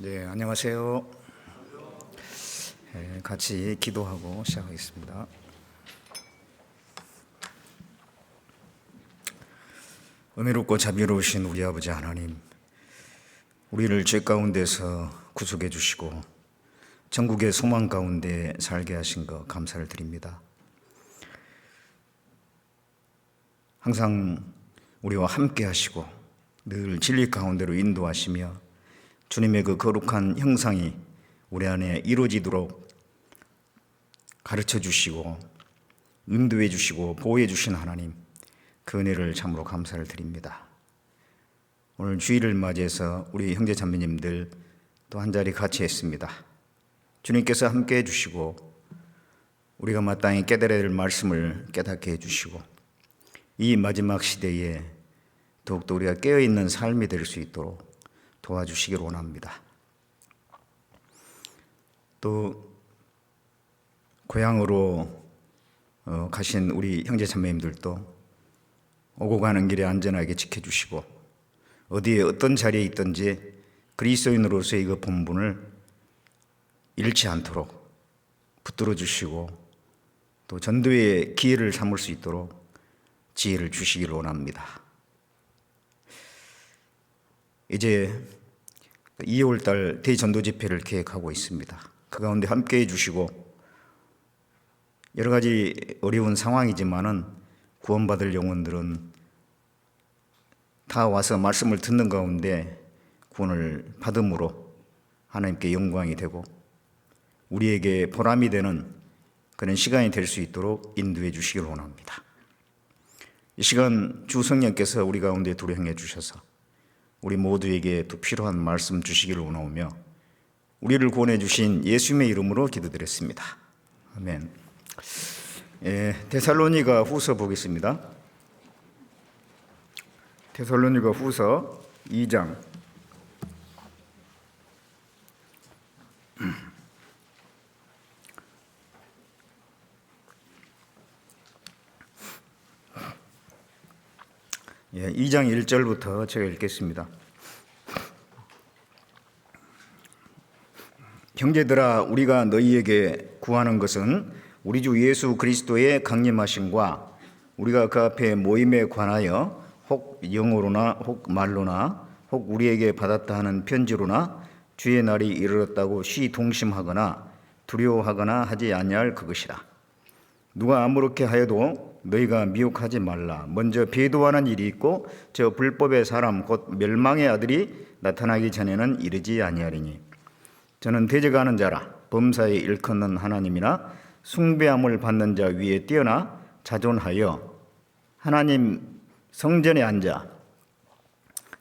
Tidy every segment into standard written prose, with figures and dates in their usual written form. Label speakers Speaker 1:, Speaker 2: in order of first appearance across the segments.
Speaker 1: 네, 안녕하세요. 같이 기도하고 시작하겠습니다. 은혜롭고 자비로우신 우리 아버지 하나님, 우리를 죄 가운데서 구속해 주시고 천국의 소망 가운데 살게 하신 것 감사를 드립니다. 항상 우리와 함께 하시고 늘 진리 가운데로 인도하시며 주님의 그 거룩한 형상이 우리 안에 이루어지도록 가르쳐 주시고 인도해 주시고 보호해 주신 하나님, 그 은혜를 참으로 감사를 드립니다. 오늘 주일을 맞이해서 우리 형제 자매님들 또 한자리 같이 했습니다. 주님께서 함께 해주시고 우리가 마땅히 깨달아야 될 말씀을 깨닫게 해주시고 이 마지막 시대에 더욱더 우리가 깨어있는 삶이 될 수 있도록 도와주시길 원합니다. 또 고향으로 가신 우리 형제 자매님들도 오고 가는 길에 안전하게 지켜주시고 어디에 어떤 자리에 있든지 그리스도인으로서의 그 본분을 잃지 않도록 붙들어 주시고 또 전도의 기회를 삼을 수 있도록 지혜를 주시길 원합니다. 이제 2월달 대전도 집회를 계획하고 있습니다. 그 가운데 함께해 주시고 여러 가지 어려운 상황이지만은 구원받을 영혼들은 다 와서 말씀을 듣는 가운데 구원을 받음으로 하나님께 영광이 되고 우리에게 보람이 되는 그런 시간이 될 수 있도록 인도해 주시길 원합니다. 이 시간 주 성령께서 우리 가운데 도령해 주셔서 우리 모두에게 또 필요한 말씀 주시기를 원하오며 우리를 구원해 주신 예수님의 이름으로 기도드렸습니다. 아멘. 데살로니가 후서 보겠습니다. 데살로니가 후서 2장 2장 1절부터 제가 읽겠습니다. 형제들아, 우리가 너희에게 구하는 것은 우리 주 예수 그리스도의 강림하심과 우리가 그 앞에 모임에 관하여 혹 영어로나 혹 말로나 혹 우리에게 받았다 하는 편지로나 주의 날이 이르렀다고 시동심하거나 두려워하거나 하지 아니할 그것이라. 누가 아무렇게 하여도 너희가 미혹하지 말라. 먼저 배도하는 일이 있고 저 불법의 사람 곧 멸망의 아들이 나타나기 전에는 이르지 아니하리니 저는 대적하는 자라. 범사에 일컫는 하나님이나 숭배함을 받는 자 위에 뛰어나 자존하여 하나님 성전에 앉아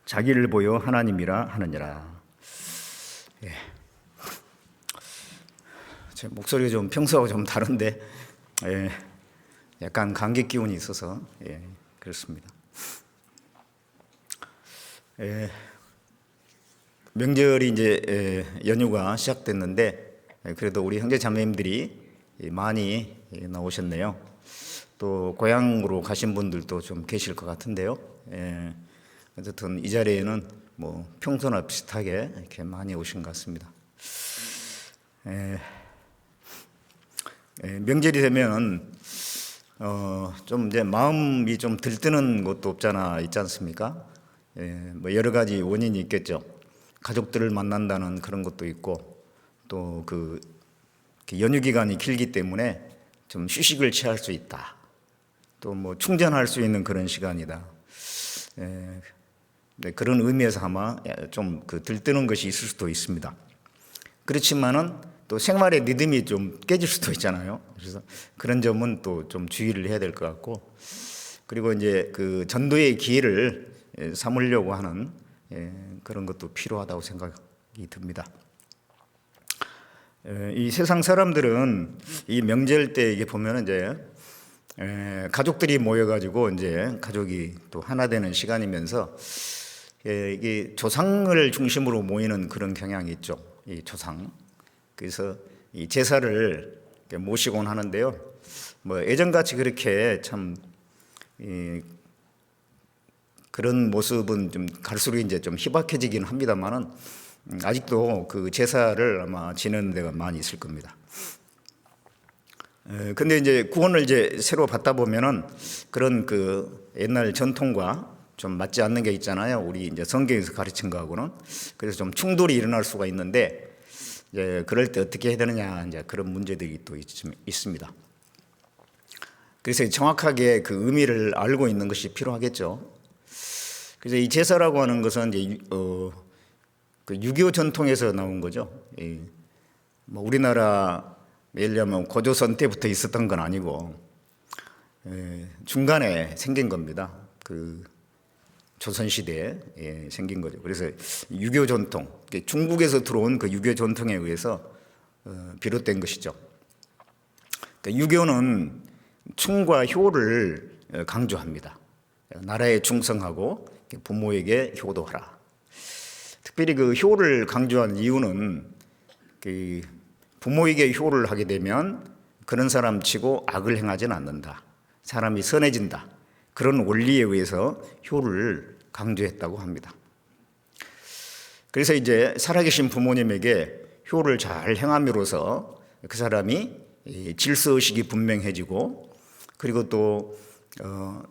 Speaker 1: 자기를 보여 하나님이라 하느니라. 제 목소리가 좀 평소하고 좀 다른데 약간 감기 기운이 있어서 그렇습니다. 명절이 이제 연휴가 시작됐는데 그래도 우리 형제 자매님들이 많이 나오셨네요. 또 고향으로 가신 분들도 좀 계실 것 같은데요. 어쨌든 이 자리에는 뭐 평소나 비슷하게 이렇게 많이 오신 것 같습니다. 명절이 되면 좀 이제 마음이 좀 들뜨는 것도 없잖아 있지 않습니까? 뭐 여러 가지 원인이 있겠죠. 가족들을 만난다는 그런 것도 있고 또 그 연휴 기간이 길기 때문에 좀 휴식을 취할 수 있다. 또 뭐 충전할 수 있는 그런 시간이다. 그런 의미에서 아마 좀 그 들뜨는 것이 있을 수도 있습니다. 그렇지만은 또 생활의 리듬이 좀 깨질 수도 있잖아요. 그래서 그런 점은 또 좀 주의를 해야 될 것 같고, 그리고 이제 그 전도의 기회를 삼으려고 하는 그런 것도 필요하다고 생각이 듭니다. 이 세상 사람들은 이 명절 때 이게 보면 이제 가족들이 모여가지고 이제 가족이 또 하나 되는 시간이면서 이게 조상을 중심으로 모이는 그런 경향이 있죠. 이 조상. 그래서 이 제사를 모시곤 하는데요. 뭐 예전같이 그렇게 참 그런 모습은 좀 갈수록 이제 좀 희박해지긴 합니다만은 아직도 그 제사를 아마 지내는 데가 많이 있을 겁니다. 근데 이제 구원을 이제 새로 받다 보면은 그런 그 옛날 전통과 좀 맞지 않는 게 있잖아요. 우리 이제 성경에서 가르친 거하고는. 그래서 좀 충돌이 일어날 수가 있는데, 이제 그럴 때 어떻게 해야 되느냐, 이제 그런 문제들이 또 있습니다. 그래서 정확하게 그 의미를 알고 있는 것이 필요하겠죠. 그래서 이 제사라고 하는 것은 이제 그 유교 전통에서 나온 거죠. 뭐 우리나라 예를 들면 고조선 때부터 있었던 건 아니고 중간에 생긴 겁니다. 그 조선 시대에 생긴 거죠. 그래서 유교 전통, 중국에서 들어온 그 유교 전통에 의해서 비롯된 것이죠. 그러니까 유교는 충과 효를 강조합니다. 나라에 충성하고 부모에게 효도하라. 특별히 그 효를 강조한 이유는 그 부모에게 효를 하게 되면 그런 사람 치고 악을 행하지는 않는다. 사람이 선해진다. 그런 원리에 의해서 효를 강조했다고 합니다. 그래서 이제 살아계신 부모님에게 효를 잘 행함으로써 그 사람이 질서의식이 분명해지고, 그리고 또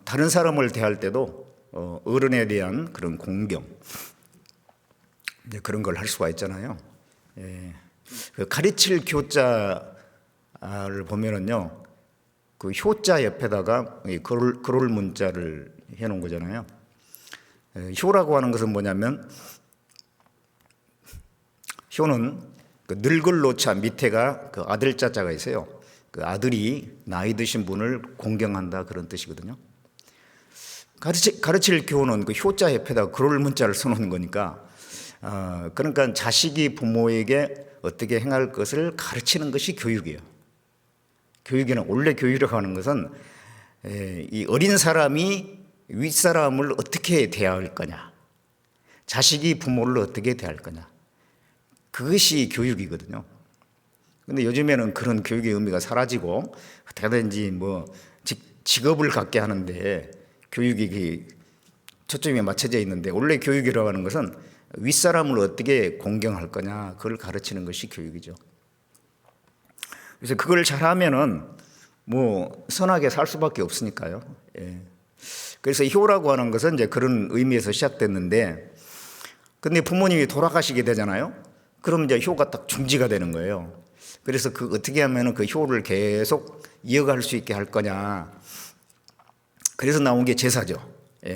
Speaker 1: 다른 사람을 대할 때도 어른에 대한 그런 공경, 그런 걸 할 수가 있잖아요. 그 가르칠 교자를 보면은요, 그 효자 옆에다가 그롤 문자를 해놓은 거잖아요. 효라고 하는 것은 뭐냐면, 효는 그 늙을 노차 밑에가 그 아들 자자가 있어요. 그 아들이 나이 드신 분을 공경한다, 그런 뜻이거든요. 가르칠 교훈은 그 효자 옆에다 그롤 문자를 써놓는 거니까, 그러니까 자식이 부모에게 어떻게 행할 것을 가르치는 것이 교육이에요. 교육에는, 원래 교육이라고 하는 것은 이 어린 사람이 윗사람을 어떻게 대할 거냐, 자식이 부모를 어떻게 대할 거냐, 그것이 교육이거든요. 근데 요즘에는 그런 교육의 의미가 사라지고 어떻게든지 뭐 직업을 갖게 하는데 교육이 초점이 맞춰져 있는데, 원래 교육이라고 하는 것은 윗사람을 어떻게 공경할 거냐, 그걸 가르치는 것이 교육이죠. 그래서 그걸 잘하면은 뭐 선하게 살 수밖에 없으니까요. 그래서 효라고 하는 것은 이제 그런 의미에서 시작됐는데, 근데 부모님이 돌아가시게 되잖아요. 그럼 이제 효가 딱 중지가 되는 거예요. 그래서 그 어떻게 하면은 그 효를 계속 이어갈 수 있게 할 거냐. 그래서 나온 게 제사죠.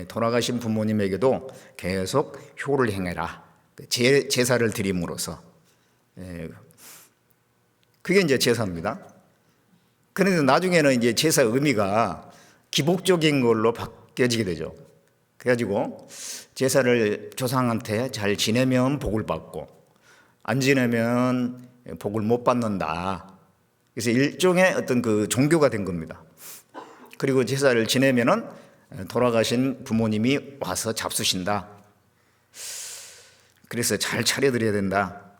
Speaker 1: 돌아가신 부모님에게도 계속 효를 행해라. 제사를 드림으로써. 그게 이제 제사입니다. 그런데 나중에는 이제 제사 의미가 기복적인 걸로 바뀌어지게 되죠. 그래가지고 제사를 조상한테 잘 지내면 복을 받고, 안 지내면 복을 못 받는다. 그래서 일종의 어떤 그 종교가 된 겁니다. 그리고 제사를 지내면은 돌아가신 부모님이 와서 잡수신다. 그래서 잘 차려드려야 된다.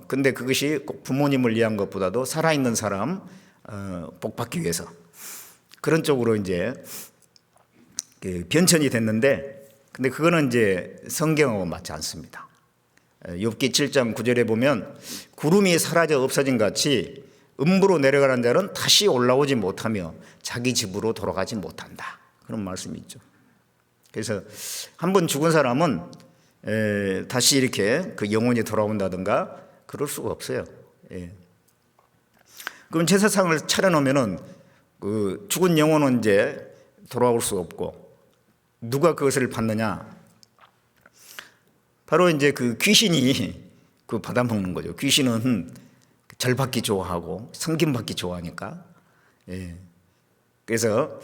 Speaker 1: 근데 그것이 꼭 부모님을 위한 것보다도 살아있는 사람 복 받기 위해서, 그런 쪽으로 이제 변천이 됐는데, 근데 그거는 이제 성경하고 맞지 않습니다. 욥기 7장 9절에 보면 구름이 사라져 없어진 같이 음부로 내려가는 자는 다시 올라오지 못하며 자기 집으로 돌아가지 못한다, 그런 말씀이 있죠. 그래서 한 번 죽은 사람은 다시 이렇게 그 영혼이 돌아온다든가 그럴 수가 없어요. 그럼 제사상을 차려놓으면은 그 죽은 영혼은 이제 돌아올 수 없고, 누가 그것을 받느냐? 바로 이제 그 귀신이 그 받아먹는 거죠. 귀신은 절 받기 좋아하고 섬김 받기 좋아하니까. 그래서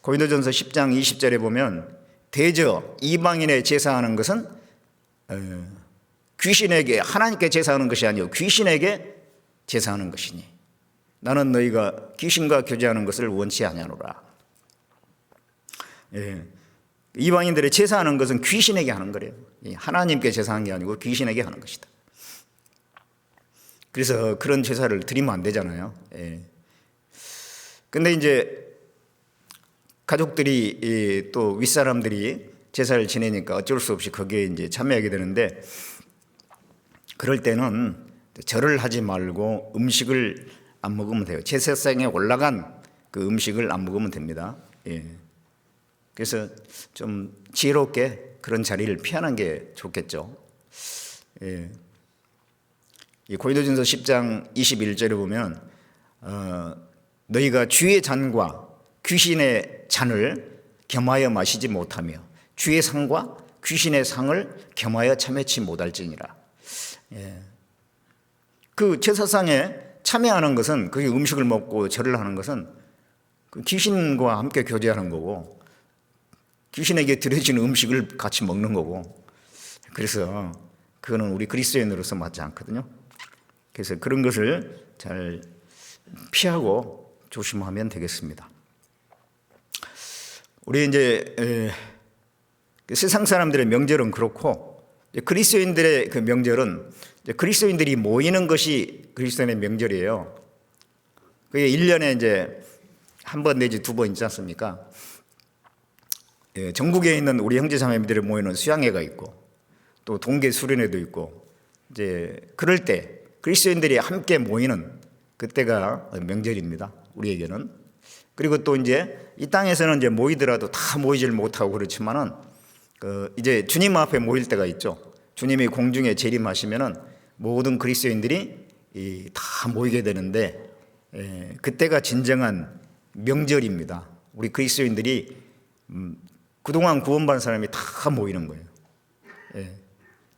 Speaker 1: 고린도전서 10장 20절에 보면 대저 이방인의 제사하는 것은 귀신에게, 하나님께 제사하는 것이 아니요 귀신에게 제사하는 것이니 나는 너희가 귀신과 교제하는 것을 원치 아니하노라. 이방인들의 제사하는 것은 귀신에게 하는 거래요. 하나님께 제사하는 게 아니고 귀신에게 하는 것이다. 그래서 그런 제사를 드리면 안 되잖아요. 근데 이제 가족들이 또 윗사람들이 제사를 지내니까 어쩔 수 없이 거기에 이제 참여하게 되는데, 그럴 때는 절을 하지 말고 음식을 안 먹으면 돼요. 제사상에 올라간 그 음식을 안 먹으면 됩니다. 예. 그래서 좀 지혜롭게 그런 자리를 피하는 게 좋겠죠. 예. 이 고린도전서 10장 21절에 보면 너희가 주의 잔과 귀신의 잔을 겸하여 마시지 못하며 주의 상과 귀신의 상을 겸하여 참여치 못할지니라. 예. 그 제사상에 참여하는 것은, 그 음식을 먹고 절을 하는 것은 그 귀신과 함께 교제하는 거고, 귀신에게 드려지는 음식을 같이 먹는 거고, 그래서 그거는 우리 그리스도인으로서 맞지 않거든요. 그래서 그런 것을 잘 피하고 조심하면 되겠습니다. 우리 이제 세상 사람들의 명절은 그렇고, 그리스도인들의 그 명절은 그리스도인들이 모이는 것이 그리스도인의 명절이에요. 그게 1년에 이제 한 번 내지 두 번 있지 않습니까? 전국에 있는 우리 형제자매들이 모이는 수양회가 있고, 또 동계 수련회도 있고, 이제 그럴 때 그리스도인들이 함께 모이는 그때가 명절입니다. 우리에게는. 그리고 또 이제 이 땅에서는 이제 모이더라도 다 모이질 못하고 그렇지만은 이제 주님 앞에 모일 때가 있죠. 주님이 공중에 재림하시면은 모든 그리스도인들이 다 모이게 되는데, 그때가 진정한 명절입니다. 우리 그리스도인들이 그동안 구원받은 사람이 다 모이는 거예요.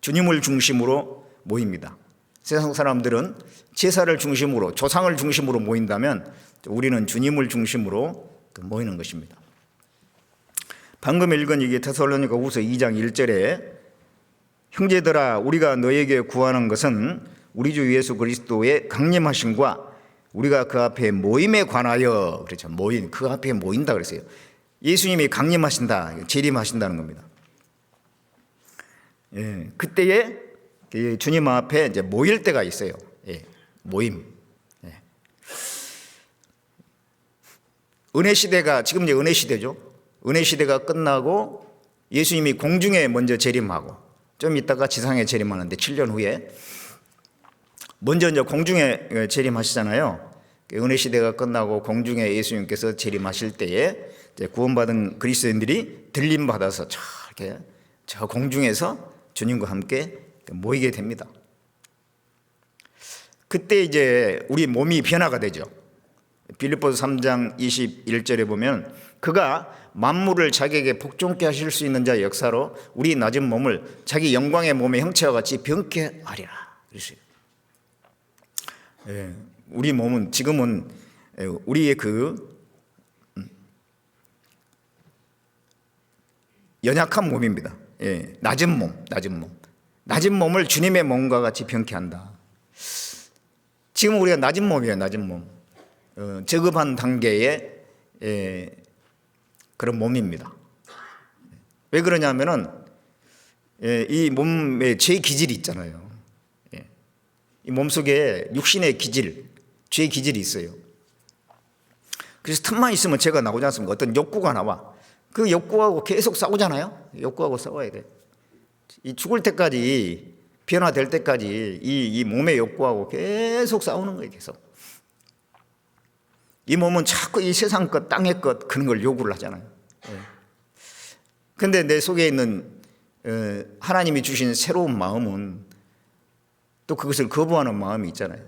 Speaker 1: 주님을 중심으로 모입니다. 세상 사람들은 제사를 중심으로, 조상을 중심으로 모인다면 우리는 주님을 중심으로 모이는 것입니다. 방금 읽은 이게 데살로니가후서 2장 1절에 형제들아 우리가 너에게 구하는 것은 우리 주 예수 그리스도의 강림하심과 우리가 그 앞에 모임에 관하여, 그렇죠. 모임, 그 앞에 모인다 그랬어요. 예수님이 강림하신다, 재림하신다는 겁니다. 예, 그때에 주님 앞에 이제 모일 때가 있어요. 예, 모임. 예. 은혜 시대가, 지금 이제 은혜 시대죠. 은혜 시대가 끝나고 예수님이 공중에 먼저 재림하고 좀 있다가 지상에 재림하는데 7년 후에 먼저 이제 공중에 재림하시잖아요. 은혜 시대가 끝나고 공중에 예수님께서 재림하실 때에 이제 구원받은 그리스도인들이 들림 받아서 이렇게 저 공중에서 주님과 함께 모이게 됩니다. 그때 이제 우리 몸이 변화가 되죠. 빌립보서 3장 21절에 보면 그가 만물을 자기에게 복종케 하실 수 있는 자의 역사로 우리 낮은 몸을 자기 영광의 몸의 형체와 같이 변케 하리라 그랬어요. 예, 우리 몸은 지금은 우리의 그 연약한 몸입니다. 예, 낮은 몸을 주님의 몸과 같이 변케 한다. 지금 우리가 낮은 몸이에요. 낮은 몸. 저급한 단계의 그런 몸입니다. 왜 그러냐면은 이 몸에 죄의 기질이 있잖아요. 이 몸속에 육신의 기질, 죄의 기질이 있어요. 그래서 틈만 있으면 죄가 나오지 않습니까? 어떤 욕구가 나와. 그 욕구하고 계속 싸우잖아요. 욕구하고 싸워야 돼. 이 죽을 때까지, 변화될 때까지 이 몸의 욕구하고 계속 싸우는 거예요. 계속. 이 몸은 자꾸 이 세상 것, 땅의 것, 그런 걸 요구를 하잖아요. 그런데 내 속에 있는 하나님이 주신 새로운 마음은 또 그것을 거부하는 마음이 있잖아요.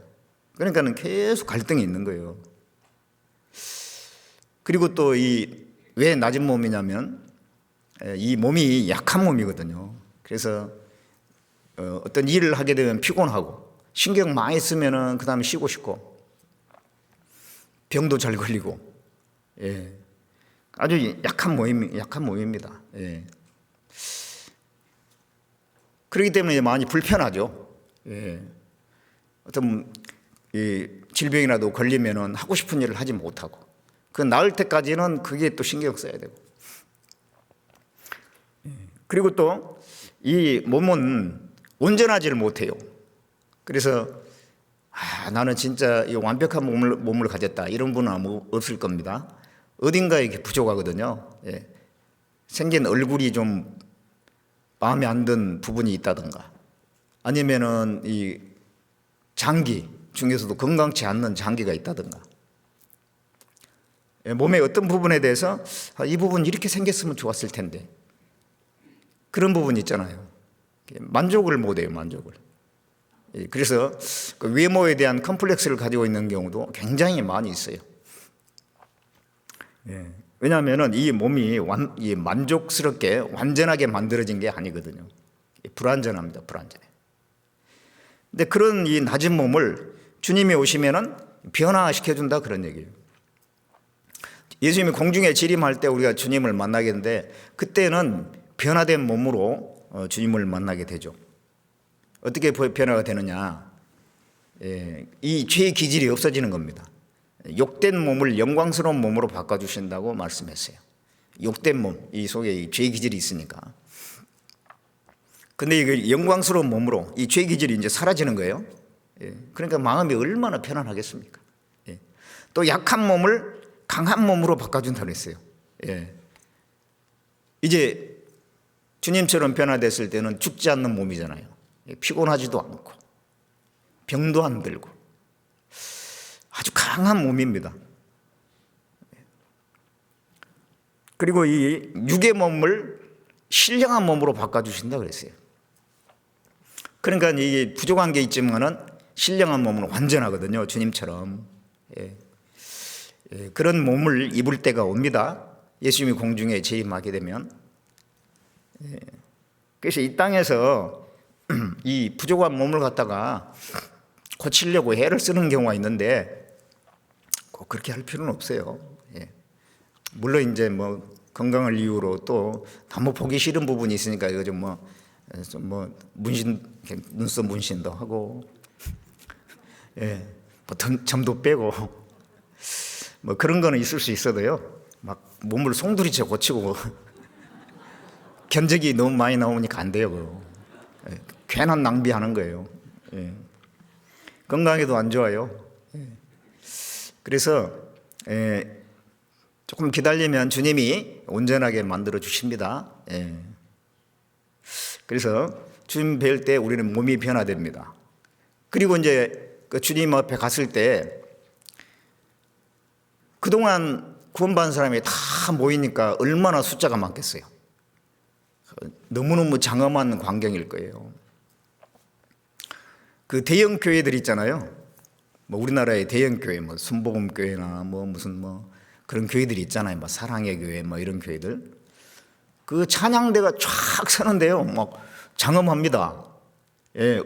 Speaker 1: 그러니까는 계속 갈등이 있는 거예요. 그리고 또 왜 낮은 몸이냐면 이 몸이 약한 몸이거든요. 그래서 어떤 일을 하게 되면 피곤하고 신경 많이 쓰면은 그 다음에 쉬고 싶고 병도 잘 걸리고, 예, 아주 약한 몸입니다. 예. 그렇기 때문에 많이 불편하죠. 예. 어떤 질병이라도 걸리면은 하고 싶은 일을 하지 못하고, 그 나을 때까지는 그게 또 신경 써야 되고. 그리고 또 이 몸은 온전하지를 못해요. 그래서 나는 진짜 이 완벽한 몸을 가졌다 이런 분은 아무 없을 겁니다. 어딘가에 이렇게 부족하거든요. 예. 생긴 얼굴이 좀 마음에 안 든 부분이 있다든가, 아니면은 이 장기 중에서도 건강치 않는 장기가 있다든가, 몸의 어떤 부분에 대해서 이 부분 이렇게 생겼으면 좋았을 텐데, 그런 부분이 있잖아요. 만족을 못해요, 만족을. 그래서 그 외모에 대한 컴플렉스를 가지고 있는 경우도 굉장히 많이 있어요. 왜냐하면 이 몸이 만족스럽게 완전하게 만들어진 게 아니거든요. 불완전합니다, 불완전해. 근데 그런 이 낮은 몸을 주님이 오시면은 변화시켜준다, 그런 얘기예요. 예수님이 공중에 재림할 때 우리가 주님을 만나게 되는데, 그때는 변화된 몸으로 주님을 만나게 되죠. 어떻게 변화가 되느냐? 이 죄의 기질이 없어지는 겁니다. 욕된 몸을 영광스러운 몸으로 바꿔주신다고 말씀했어요. 욕된 몸, 이 속에 이 죄의 기질이 있으니까. 근데 이 영광스러운 몸으로 이 죄의 기질이 이제 사라지는 거예요. 그러니까 마음이 얼마나 편안하겠습니까? 또 약한 몸을 강한 몸으로 바꿔준다고 했어요. 이제 주님처럼 변화됐을 때는 죽지 않는 몸이잖아요. 피곤하지도 않고 병도 안 들고 아주 강한 몸입니다. 그리고 이 육의 몸을 신령한 몸으로 바꿔주신다 그랬어요. 그러니까 이 부족한 게 있지만은 신령한 몸은 완전하거든요, 주님처럼. 그런 몸을 입을 때가 옵니다. 예수님이 공중에 재림하게 되면. 그래서 이 땅에서 이 부족한 몸을 갖다가 고치려고 애를 쓰는 경우가 있는데 꼭 그렇게 할 필요는 없어요. 물론 이제 뭐 건강을 이유로 또 너무 보기 싫은 부분이 있으니까 이거 좀 문신, 눈썹 문신도 하고, 뭐 점도 빼고, 뭐 그런 거는 있을 수 있어도요, 막 몸을 송두리째 고치고 견적이 너무 많이 나오니까 안 돼요. 그거. 괜한 낭비하는 거예요. 건강에도 안 좋아요. 그래서 조금 기다리면 주님이 온전하게 만들어 주십니다. 그래서 주님 뵐 때 우리는 몸이 변화됩니다. 그리고 이제 그 주님 앞에 갔을 때 그동안 구원받은 사람이 다 모이니까 얼마나 숫자가 많겠어요. 너무너무 장엄한 광경일 거예요. 그 대형 교회들 있잖아요. 뭐 우리나라의 대형 교회, 뭐 순복음교회나 뭐 무슨 뭐 그런 교회들이 있잖아요. 뭐 사랑의 교회, 뭐 이런 교회들. 그 찬양대가 쫙 서는데요, 막 장엄합니다.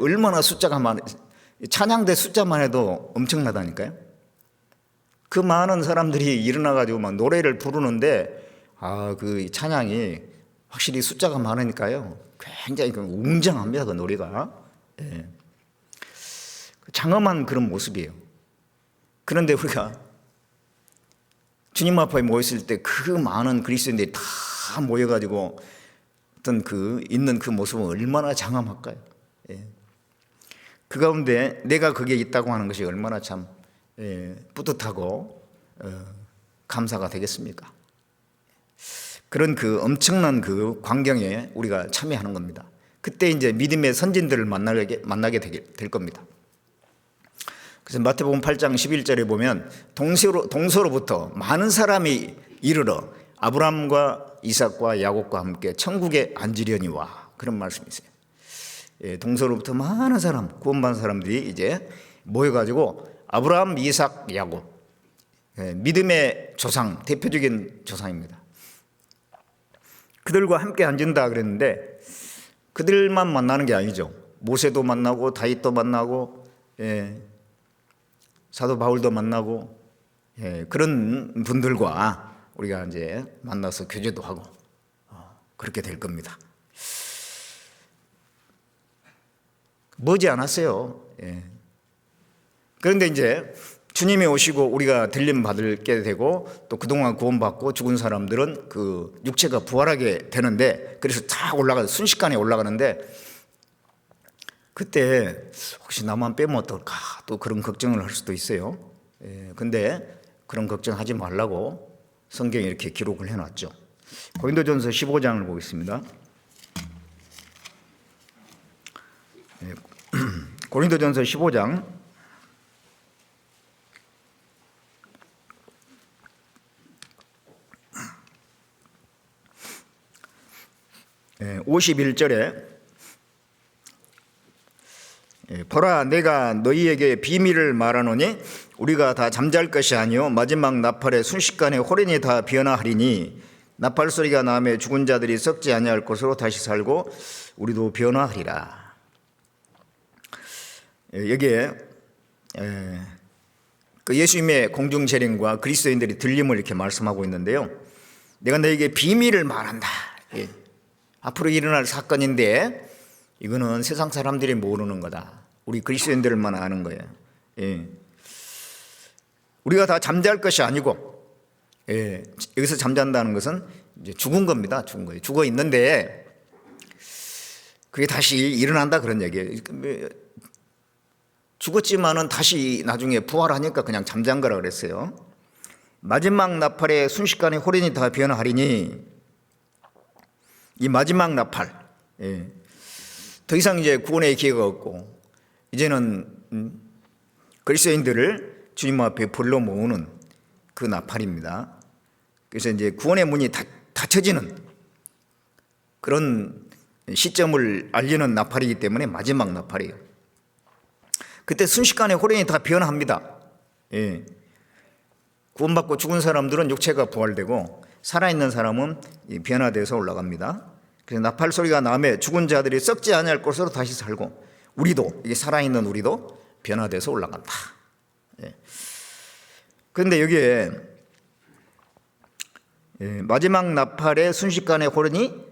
Speaker 1: 얼마나 숫자가 많아. 찬양대 숫자만 해도 엄청나다니까요. 그 많은 사람들이 일어나가지고 막 노래를 부르는데, 그 찬양이 확실히 숫자가 많으니까요, 굉장히 웅장합니다, 그 노래가. 장엄한 그런 모습이에요. 그런데 우리가 주님 앞에 모였을 때 그 많은 그리스도인들이 다 모여가지고 어떤 있는 그 모습은 얼마나 장엄할까요? 그 가운데 내가 거기에 있다고 하는 것이 얼마나 참 뿌듯하고 감사가 되겠습니까? 그런 그 엄청난 그 광경에 우리가 참여하는 겁니다. 그때 이제 믿음의 선진들을 만나게 될 겁니다. 그래서 마태복음 8장 11절에 보면 동서로부터 많은 사람이 이르러 아브라함과 이삭과 야곱과 함께 천국에 앉으려니와, 그런 말씀이 있어요. 동서로부터 많은 사람, 구원받은 사람들이 이제 모여가지고 아브라함, 이삭, 야곱, 믿음의 조상, 대표적인 조상입니다. 그들과 함께 앉은다 그랬는데 그들만 만나는 게 아니죠. 모세도 만나고 다윗도 만나고 사도 바울도 만나고 그런 분들과 우리가 이제 만나서 교제도 하고 그렇게 될 겁니다. 머지 않았어요. 그런데 이제 주님이 오시고 우리가 들림 받게 되고 또 그동안 구원받고 죽은 사람들은 그 육체가 부활하게 되는데, 그래서 탁 순식간에 올라가는데, 그때 혹시 나만 빼면 어떨까 또 그런 걱정을 할 수도 있어요. 근데 그런 걱정하지 말라고 성경에 이렇게 기록을 해놨죠. 고린도전서 15장을 보겠습니다. 고린도전서 15장 51절에 보라 내가 너희에게 비밀을 말하노니 우리가 다 잠잘 것이 아니요 마지막 나팔에 순식간에 호련이 다 변화하리니 나팔 소리가 나매 죽은 자들이 썩지 아니할 것으로 다시 살고 우리도 변화하리라. 여기에 그 예수님의 공중 재림과 그리스도인들이 들림을 이렇게 말씀하고 있는데요. 내가 너에게 비밀을 말한다. 앞으로 일어날 사건인데 이거는 세상 사람들이 모르는 거다. 우리 그리스도인들만 아는 거예요. 우리가 다 잠잘 것이 아니고, 여기서 잠잔다는 것은 이제 죽은 겁니다. 죽은 거예요. 죽어 있는데 그게 다시 일어난다 그런 얘기예요. 죽었지만은 다시 나중에 부활하니까 그냥 잠잔 거라 그랬어요. 마지막 나팔에 순식간에 호련이 다 변화하리니, 이 마지막 나팔, 더 이상 이제 구원의 기회가 없고 이제는 그리스도인들을 주님 앞에 불러 모으는 그 나팔입니다. 그래서 이제 구원의 문이 닫혀지는 그런 시점을 알리는 나팔이기 때문에 마지막 나팔이에요. 그때 순식간에 호련이 다 변화합니다. 구원받고 죽은 사람들은 육체가 부활되고 살아있는 사람은 변화돼서 올라갑니다. 그래서 나팔 소리가 나매 죽은 자들이 썩지 아니할 것으로 다시 살고 우리도, 이게 살아있는 우리도 변화돼서 올라간다. 그런데 여기에 마지막 나팔의 순식간에 호련이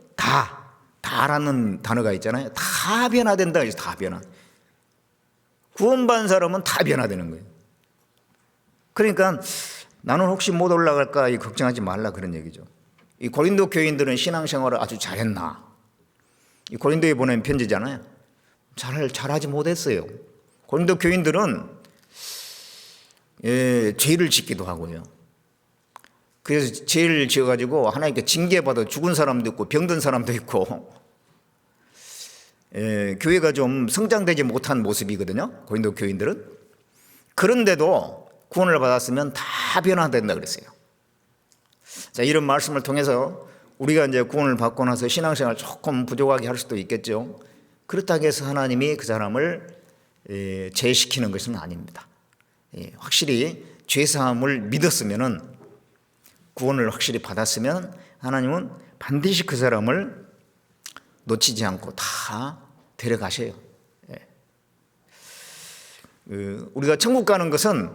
Speaker 1: 다라는 단어가 있잖아요. 다 변화된다. 그래서 다 변화. 구원받은 사람은 다 변화되는 거예요. 그러니까 나는 혹시 못 올라갈까 걱정하지 말라 그런 얘기죠. 이 고린도 교인들은 신앙생활을 아주 잘했나? 이 고린도에 보낸 편지잖아요. 잘하지 못했어요. 고린도 교인들은 죄를 짓기도 하고요. 그래서 죄를 지어가지고 하나님께 징계받아 죽은 사람도 있고 병든 사람도 있고, 교회가 좀 성장되지 못한 모습이거든요. 고린도 교인들은. 그런데도 구원을 받았으면 다 변화된다 그랬어요. 자, 이런 말씀을 통해서 우리가 이제 구원을 받고 나서 신앙생활 조금 부족하게 할 수도 있겠죠. 그렇다고 해서 하나님이 그 사람을 죄시키는 것은 아닙니다. 확실히 죄사함을 믿었으면은, 구원을 확실히 받았으면 하나님은 반드시 그 사람을 놓치지 않고 다 데려가셔요. 우리가 천국 가는 것은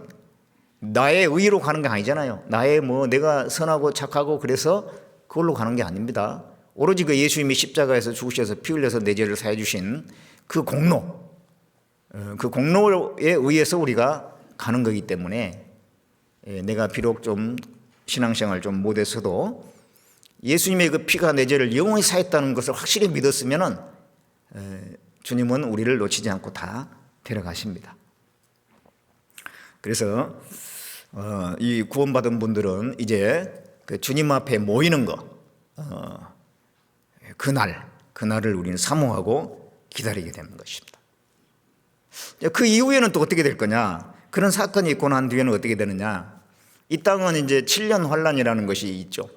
Speaker 1: 나의 의로 가는 게 아니잖아요. 나의 내가 선하고 착하고 그래서 그걸로 가는 게 아닙니다. 오로지 그 예수님이 십자가에서 죽으셔서 피 흘려서 내 죄를 사해 주신 그 공로, 그 공로에 의해서 우리가 가는 거기 때문에, 내가 비록 좀 신앙생활 좀 못했어도 예수님의 그 피가 내 죄를 영원히 사했다는 것을 확실히 믿었으면은 주님은 우리를 놓치지 않고 다 데려가십니다. 그래서 이 구원받은 분들은 이제 그 주님 앞에 모이는 거, 그날을 우리는 사모하고 기다리게 되는 것입니다. 그 이후에는 또 어떻게 될 거냐? 그런 사건이 있고 난 뒤에는 어떻게 되느냐? 이 땅은 이제 7년 환란이라는 것이 있죠.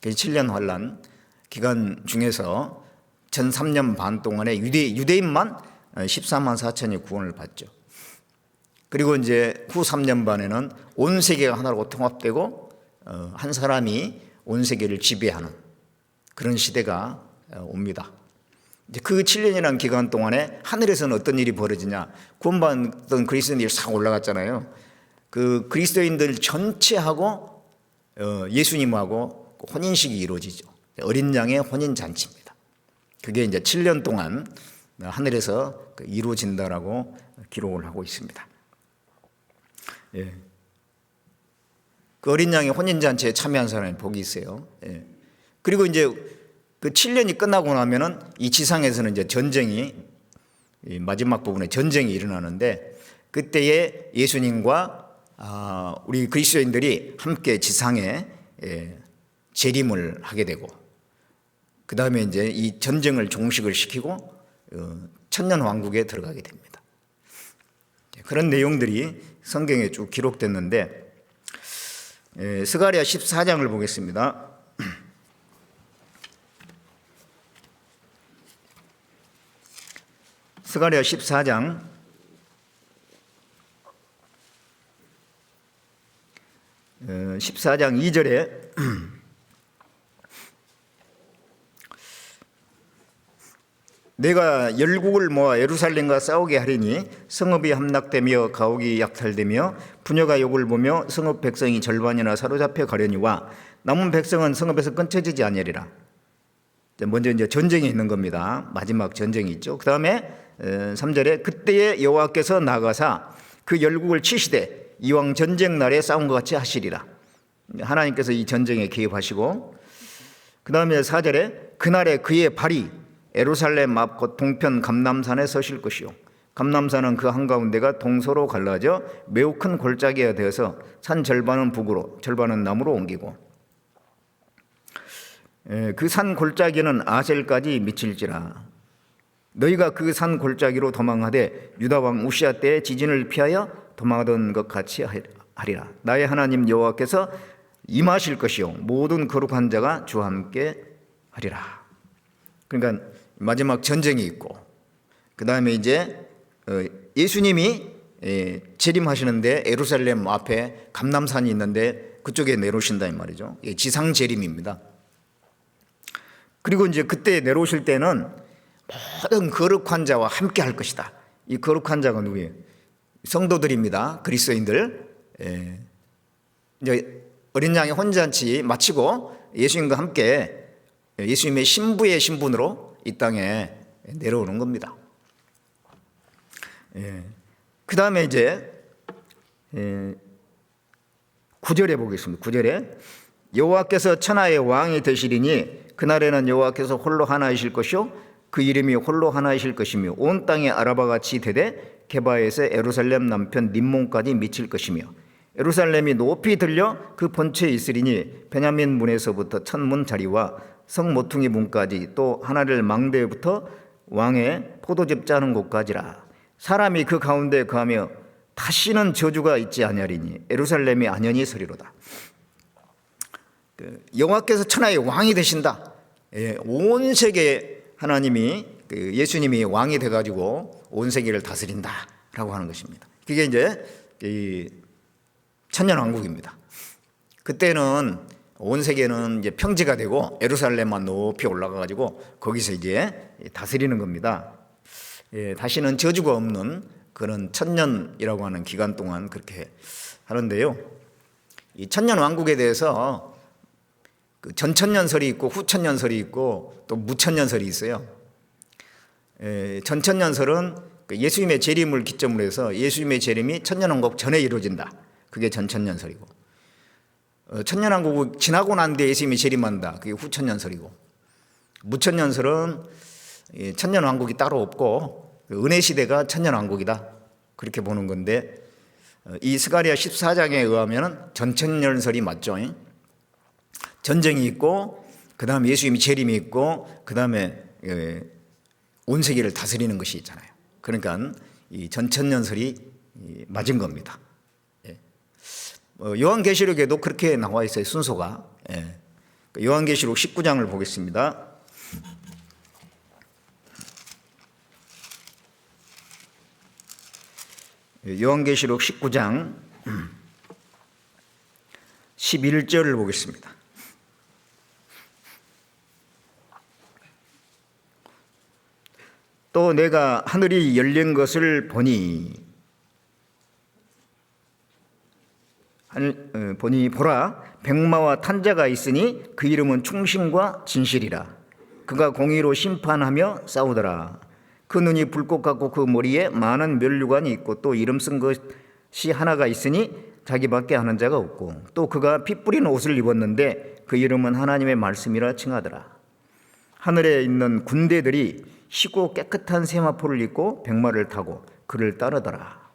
Speaker 1: 그 7년 환란 기간 중에서 전 3년 반 동안에 유대인만 14만 4천이 구원을 받죠. 그리고 이제 후 3년 반에는 온 세계가 하나로 통합되고 한 사람이 온 세계를 지배하는 그런 시대가 옵니다. 이제 그 7년이라는 기간 동안에 하늘에서는 어떤 일이 벌어지냐? 구원받던 그리스도인들이 싹 올라갔잖아요. 그 그리스도인들 전체하고 예수님하고 혼인식이 이루어지죠. 어린 양의 혼인 잔치입니다. 그게 이제 7년 동안 하늘에서 이루어진다라고 기록을 하고 있습니다. 그 어린 양의 혼인 잔치에 참여한 사람이 복이 있어요. 그리고 이제 그 7년이 끝나고 나면은 이 지상에서는 이제 전쟁이, 마지막 부분에 전쟁이 일어나는데, 그때에 예수님과 우리 그리스도인들이 함께 지상에 재림을 하게 되고, 그 다음에 이제 이 전쟁을 종식을 시키고 천년 왕국에 들어가게 됩니다. 그런 내용들이 성경에 쭉 기록됐는데, 스가랴 14장을 보겠습니다. 스가랴 14장 14장 2절에 내가 열국을 모아 예루살렘과 싸우게 하리니 성읍이 함락되며 가옥이 약탈되며 부녀가 욕을 보며 성읍 백성이 절반이나 사로잡혀 가려니와 남은 백성은 성읍에서 끊쳐지지 아니하리라. 먼저 이제 전쟁이 있는 겁니다. 마지막 전쟁이 있죠. 그 다음에 3절에 그때에 여호와께서 나가사 그 열국을 치시되 이왕 전쟁 날에 싸운 것 같이 하시리라. 하나님께서 이 전쟁에 개입하시고, 그 다음에 4절에 그날에 그의 발이 예루살렘 앞 곧 동편 감람산에 서실 것이요 감람산은 그 한가운데가 동서로 갈라져 매우 큰 골짜기가 되어서 산 절반은 북으로 절반은 남으로 옮기고 그 산 골짜기는 아셀까지 미칠지라. 너희가 그 산 골짜기로 도망하되 유다 왕 우시야 때에 지진을 피하여 도망하던 것 같이 하리라. 나의 하나님 여호와께서 임하실 것이요 모든 거룩한 자가 주와 함께 하리라. 그러니까 마지막 전쟁이 있고, 그 다음에 이제 예수님이 재림하시는데 예루살렘 앞에 감람산이 있는데 그쪽에 내려오신다 이 말이죠. 지상 재림입니다. 그리고 이제 그때 내려오실 때는 모든 거룩한 자와 함께 할 것이다. 이 거룩한 자가 누구예요? 성도들입니다. 그리스도인들. 이제 어린 양의 혼잔치 마치고 예수님과 함께 예수님의 신부의 신분으로 이 땅에 내려오는 겁니다. 그 다음에 이제 9절에 보겠습니다. 9절에 여호와께서 천하의 왕이 되시리니 그날에는 여호와께서 홀로 하나이실 것이요 그 이름이 홀로 하나이실 것이며 온 땅에 아라바같이 되되 게바에서 예루살렘 남편 림몬까지 미칠 것이며 예루살렘이 높이 들려 그 본체에 있으리니 베냐민 문에서부터 천문 자리와 성 모퉁이 문까지 또 하나를 망대부터 왕의 포도즙 짜는 곳까지라. 사람이 그 가운데 거하며 다시는 저주가 있지 아니하리니 예루살렘이 안연히 서리로다. 여호와께서 천하의 왕이 되신다. 온 세계 하나님이 예수님이 왕이 돼가지고 온 세계를 다스린다라고 하는 것입니다. 그게 이제 천년왕국입니다. 그때는 온 세계는 이제 평지가 되고 예루살렘만 높이 올라가가지고 거기서 이제 다스리는 겁니다. 다시는 저주가 없는 그런 천년이라고 하는 기간 동안 그렇게 하는데요. 이 천년왕국에 대해서 그 전천년설이 있고 후천년설이 있고 또 무천년설이 있어요. 전천년설은 예수님의 재림을 기점으로 해서 예수님의 재림이 천년왕국 전에 이루어진다. 그게 전천년설이고, 천년왕국이 지나고 난 뒤에 예수님이 재림한다. 그게 후천년설이고, 무천년설은 천년왕국이 따로 없고 은혜시대가 천년왕국이다. 그렇게 보는 건데, 이 스가랴 14장에 의하면 전천년설이 맞죠. 전쟁이 있고 그 다음에 예수님이 재림이 있고 그 다음에 온 세계를 다스리는 것이 있잖아요. 그러니까 이 전천년설이 맞은 겁니다. 요한계시록에도 그렇게 나와 있어요. 순서가. 요한계시록 19장을 보겠습니다. 요한계시록 19장 11절을 보겠습니다. 또 내가 하늘이 열린 것을 보니 보라 백마와 탄자가 있으니 그 이름은 충심과 진실이라. 그가 공의로 심판하며 싸우더라. 그 눈이 불꽃 같고 그 머리에 많은 면류관이 있고 또 이름 쓴 것이 하나가 있으니 자기밖에 아는 자가 없고 또 그가 피 뿌린 옷을 입었는데 그 이름은 하나님의 말씀이라 칭하더라. 하늘에 있는 군대들이 희고 깨끗한 세마포를 입고 백마를 타고 그를 따르더라.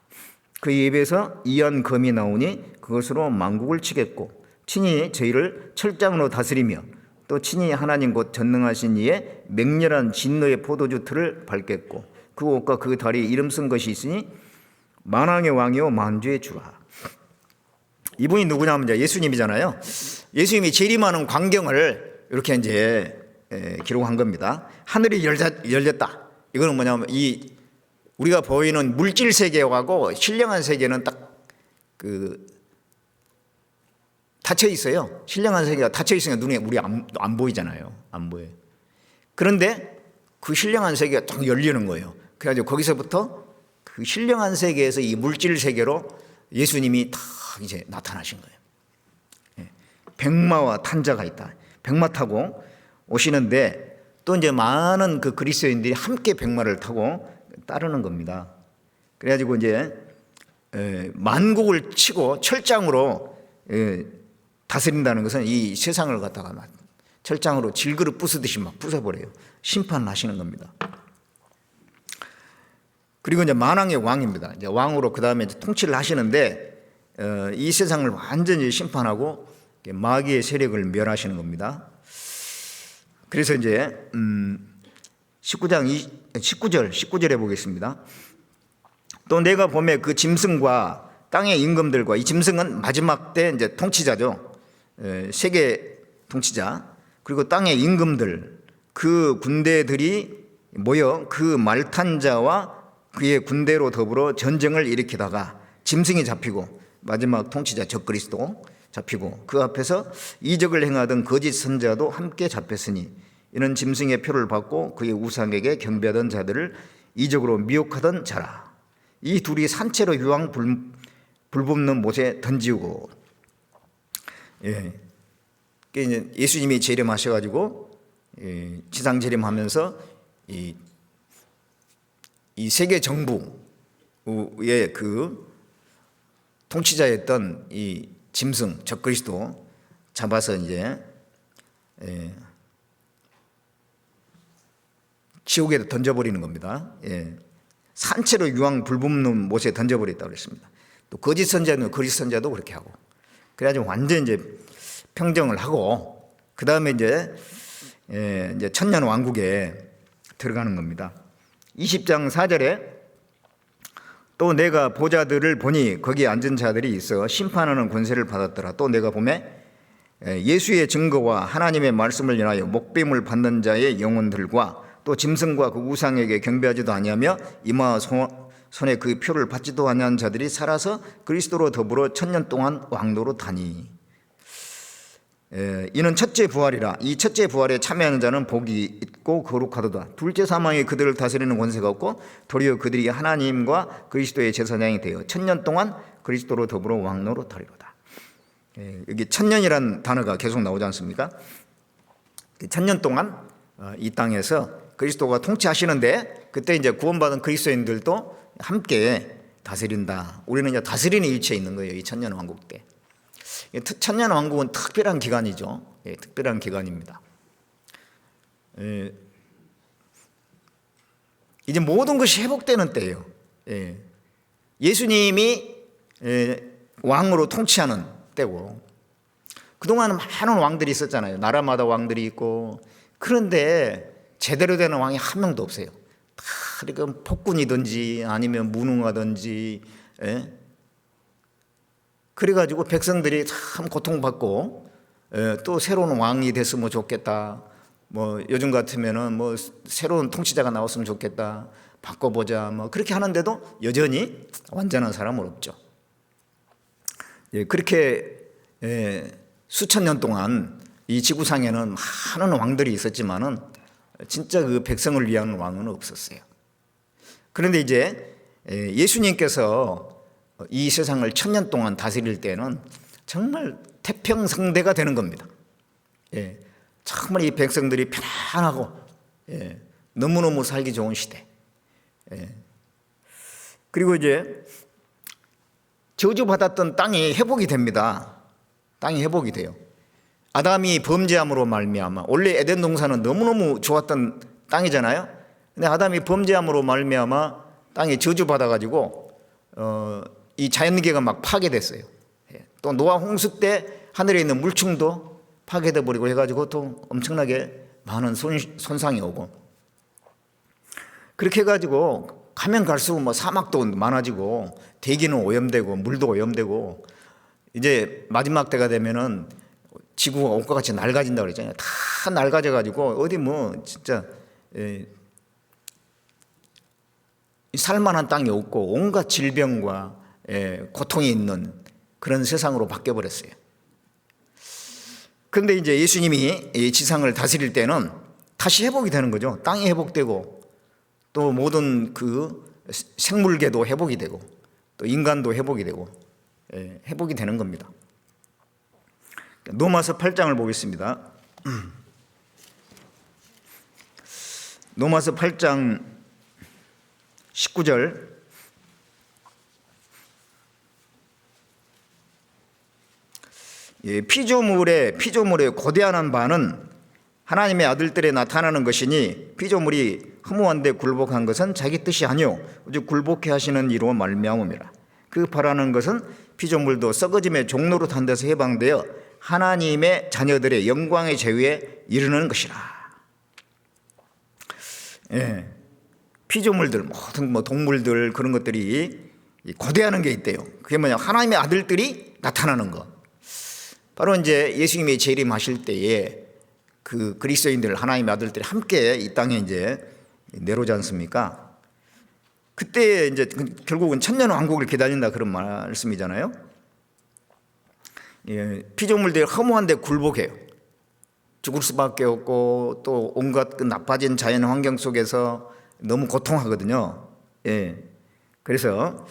Speaker 1: 그 입에서 이한 검이 나오니 그것으로 만국을 치겠고 친히 저희를 철장으로 다스리며 또 친히 하나님 곧 전능하신 이의 맹렬한 진노의 포도주 틀을 밟겠고 그 옷과 그 다리에 이름 쓴 것이 있으니 만왕의 왕이요 만주의 주라. 이분이 누구냐면 이제 예수님이잖아요. 예수님이 재림하는 광경을 이렇게 이제 기록한 겁니다. 하늘이 열렸다. 이거는 뭐냐면 이 우리가 보이는 물질 세계하고 신령한 세계는 딱 그 닫혀 있어요. 신령한 세계가 닫혀 있으니까 눈에 우리 안 보이잖아요. 안 보여요. 그런데 그 신령한 세계가 딱 열리는 거예요. 그래가지고 거기서부터 그 신령한 세계에서 이 물질 세계로 예수님이 딱 이제 나타나신 거예요. 백마와 탄자가 있다. 백마 타고 오시는데 또 이제 많은 그 그리스도인들이 함께 백마를 타고 따르는 겁니다. 그래가지고 이제 만국을 치고 철장으로 다스린다는 것은 이 세상을 갖다가 철장으로 질그릇 부수듯이 막 부숴버려요. 심판을 하시는 겁니다. 그리고 이제 만왕의 왕입니다. 이제 왕으로 그 다음에 통치를 하시는데 이 세상을 완전히 심판하고 마귀의 세력을 멸하시는 겁니다. 그래서 이제 19절에 보겠습니다. 또 내가 보매 그 짐승과 땅의 임금들과, 이 짐승은 마지막 때 이제 통치자죠. 세계 통치자. 그리고 땅의 임금들, 그 군대들이 모여 그 말탄 자와 그의 군대로 더불어 전쟁을 일으키다가 짐승이 잡히고 마지막 통치자 적그리스도 잡히고 그 앞에서 이적을 행하던 거짓 선자도 함께 잡혔으니 이는 짐승의 표를 받고 그의 우상에게 경배하던 자들을 이적으로 미혹하던 자라. 이 둘이 산채로 유황 불붙는 못에 던지고, 예수님이 재림하셔가지고 지상 재림하면서 이 세계 정부의 그 통치자였던 이 짐승 적그리스도 잡아서 이제 지옥에 던져버리는 겁니다. 산채로 유황 불붙는 못에 던져버렸다고 그랬습니다. 또 거짓 선자도 그렇게 하고, 그래가지고 완전 이제 평정을 하고 그 다음에 이제 천년 왕국에 들어가는 겁니다. 20장 4절에 또 내가 보좌들을 보니 거기에 앉은 자들이 있어 심판하는 권세를 받았더라. 또 내가 보매 예수의 증거와 하나님의 말씀을 인하여 목배임을 받는 자의 영혼들과 또 짐승과 그 우상에게 경배하지도 아니하며 이마 손에 그 표를 받지도 아니한 자들이 살아서 그리스도로 더불어 천년 동안 왕노릇하니 이는 첫째 부활이라. 이 첫째 부활에 참여하는 자는 복이 있고 거룩하도다. 둘째 사망이 그들을 다스리는 권세가 없고 도리어 그들이 하나님과 그리스도의 제사장이 되어 천년 동안 그리스도로 더불어 왕노릇하리로다. 여기 천년이란 단어가 계속 나오지 않습니까? 천년 동안 이 땅에서 그리스도가 통치하시는데 그때 이제 구원받은 그리스도인들도 함께 다스린다. 우리는 이제 다스리는 위치에 있는 거예요. 이 천년 왕국 때. 천년 왕국은 특별한 기간이죠. 특별한 기간입니다. 이제 모든 것이 회복되는 때예요. 예수님이 왕으로 통치하는 때고, 그동안은 많은 왕들이 있었잖아요. 나라마다 왕들이 있고. 그런데 제대로 되는 왕이 한 명도 없어요. 다 그러니까 폭군이든지 아니면 무능하든지, 그래가지고 백성들이 참 고통받고, 또 새로운 왕이 됐으면 좋겠다. 뭐 요즘 같으면은 뭐 새로운 통치자가 나왔으면 좋겠다. 바꿔보자. 뭐 그렇게 하는데도 여전히 완전한 사람은 없죠. 그렇게 수천 년 동안 이 지구상에는 많은 왕들이 있었지만은 진짜 그 백성을 위한 왕은 없었어요. 그런데 이제 예수님께서 이 세상을 천년 동안 다스릴 때는 정말 태평성대가 되는 겁니다. 정말 이 백성들이 편안하고 너무너무 살기 좋은 시대. 그리고 이제 저주받았던 땅이 회복이 됩니다. 땅이 회복이 돼요. 아담이 범죄함으로 말미암아, 원래 에덴 동산은 너무너무 좋았던 땅이잖아요. 근데 아담이 범죄함으로 말미암아 땅이 저주받아가지고 이 자연계가 막 파괴됐어요. 또 노아 홍수 때 하늘에 있는 물충도 파괴돼 버리고 해가지고 또 엄청나게 많은 손상이 오고, 그렇게 해가지고 가면 갈수록 뭐 사막도 많아지고 대기는 오염되고 물도 오염되고 이제 마지막 때가 되면은 지구가 옷과 같이 낡아진다고 그랬잖아요. 다 낡아져 가지고 어디 뭐 진짜 살만한 땅이 없고 온갖 질병과 고통이 있는 그런 세상으로 바뀌어 버렸어요. 그런데 이제 예수님이 이 지상을 다스릴 때는 다시 회복이 되는 거죠. 땅이 회복되고 또 모든 그 생물계도 회복이 되고 또 인간도 회복이 되고 회복이 되는 겁니다. 로마서 8장을 보겠습니다. 로마서 8장 19절. 피조물의 고대한 바는 하나님의 아들들에 나타나는 것이니 피조물이 허무한데 굴복한 것은 자기 뜻이 아니요 오직 굴복해 하시는 이로 말미암음이라. 그 바라는 것은 피조물도 썩어짐의 종로로 탄 데서 해방되어 하나님의 자녀들의 영광의 제위에 이르는 것이라. 피조물들 모든 뭐 동물들 그런 것들이 고대하는 게 있대요. 그게 뭐냐, 하나님의 아들들이 나타나는 거. 바로 이제 예수님이 재림하실 때에 그 그리스도인들 하나님의 아들들이 함께 이 땅에 이제 내려오지 않습니까? 그때 이제 결국은 천년 왕국을 기다린다 그런 말씀이잖아요. 피조물들이 허무한데 굴복해요. 죽을 수밖에 없고 또 온갖 그 나빠진 자연 환경 속에서 너무 고통하거든요. 그래서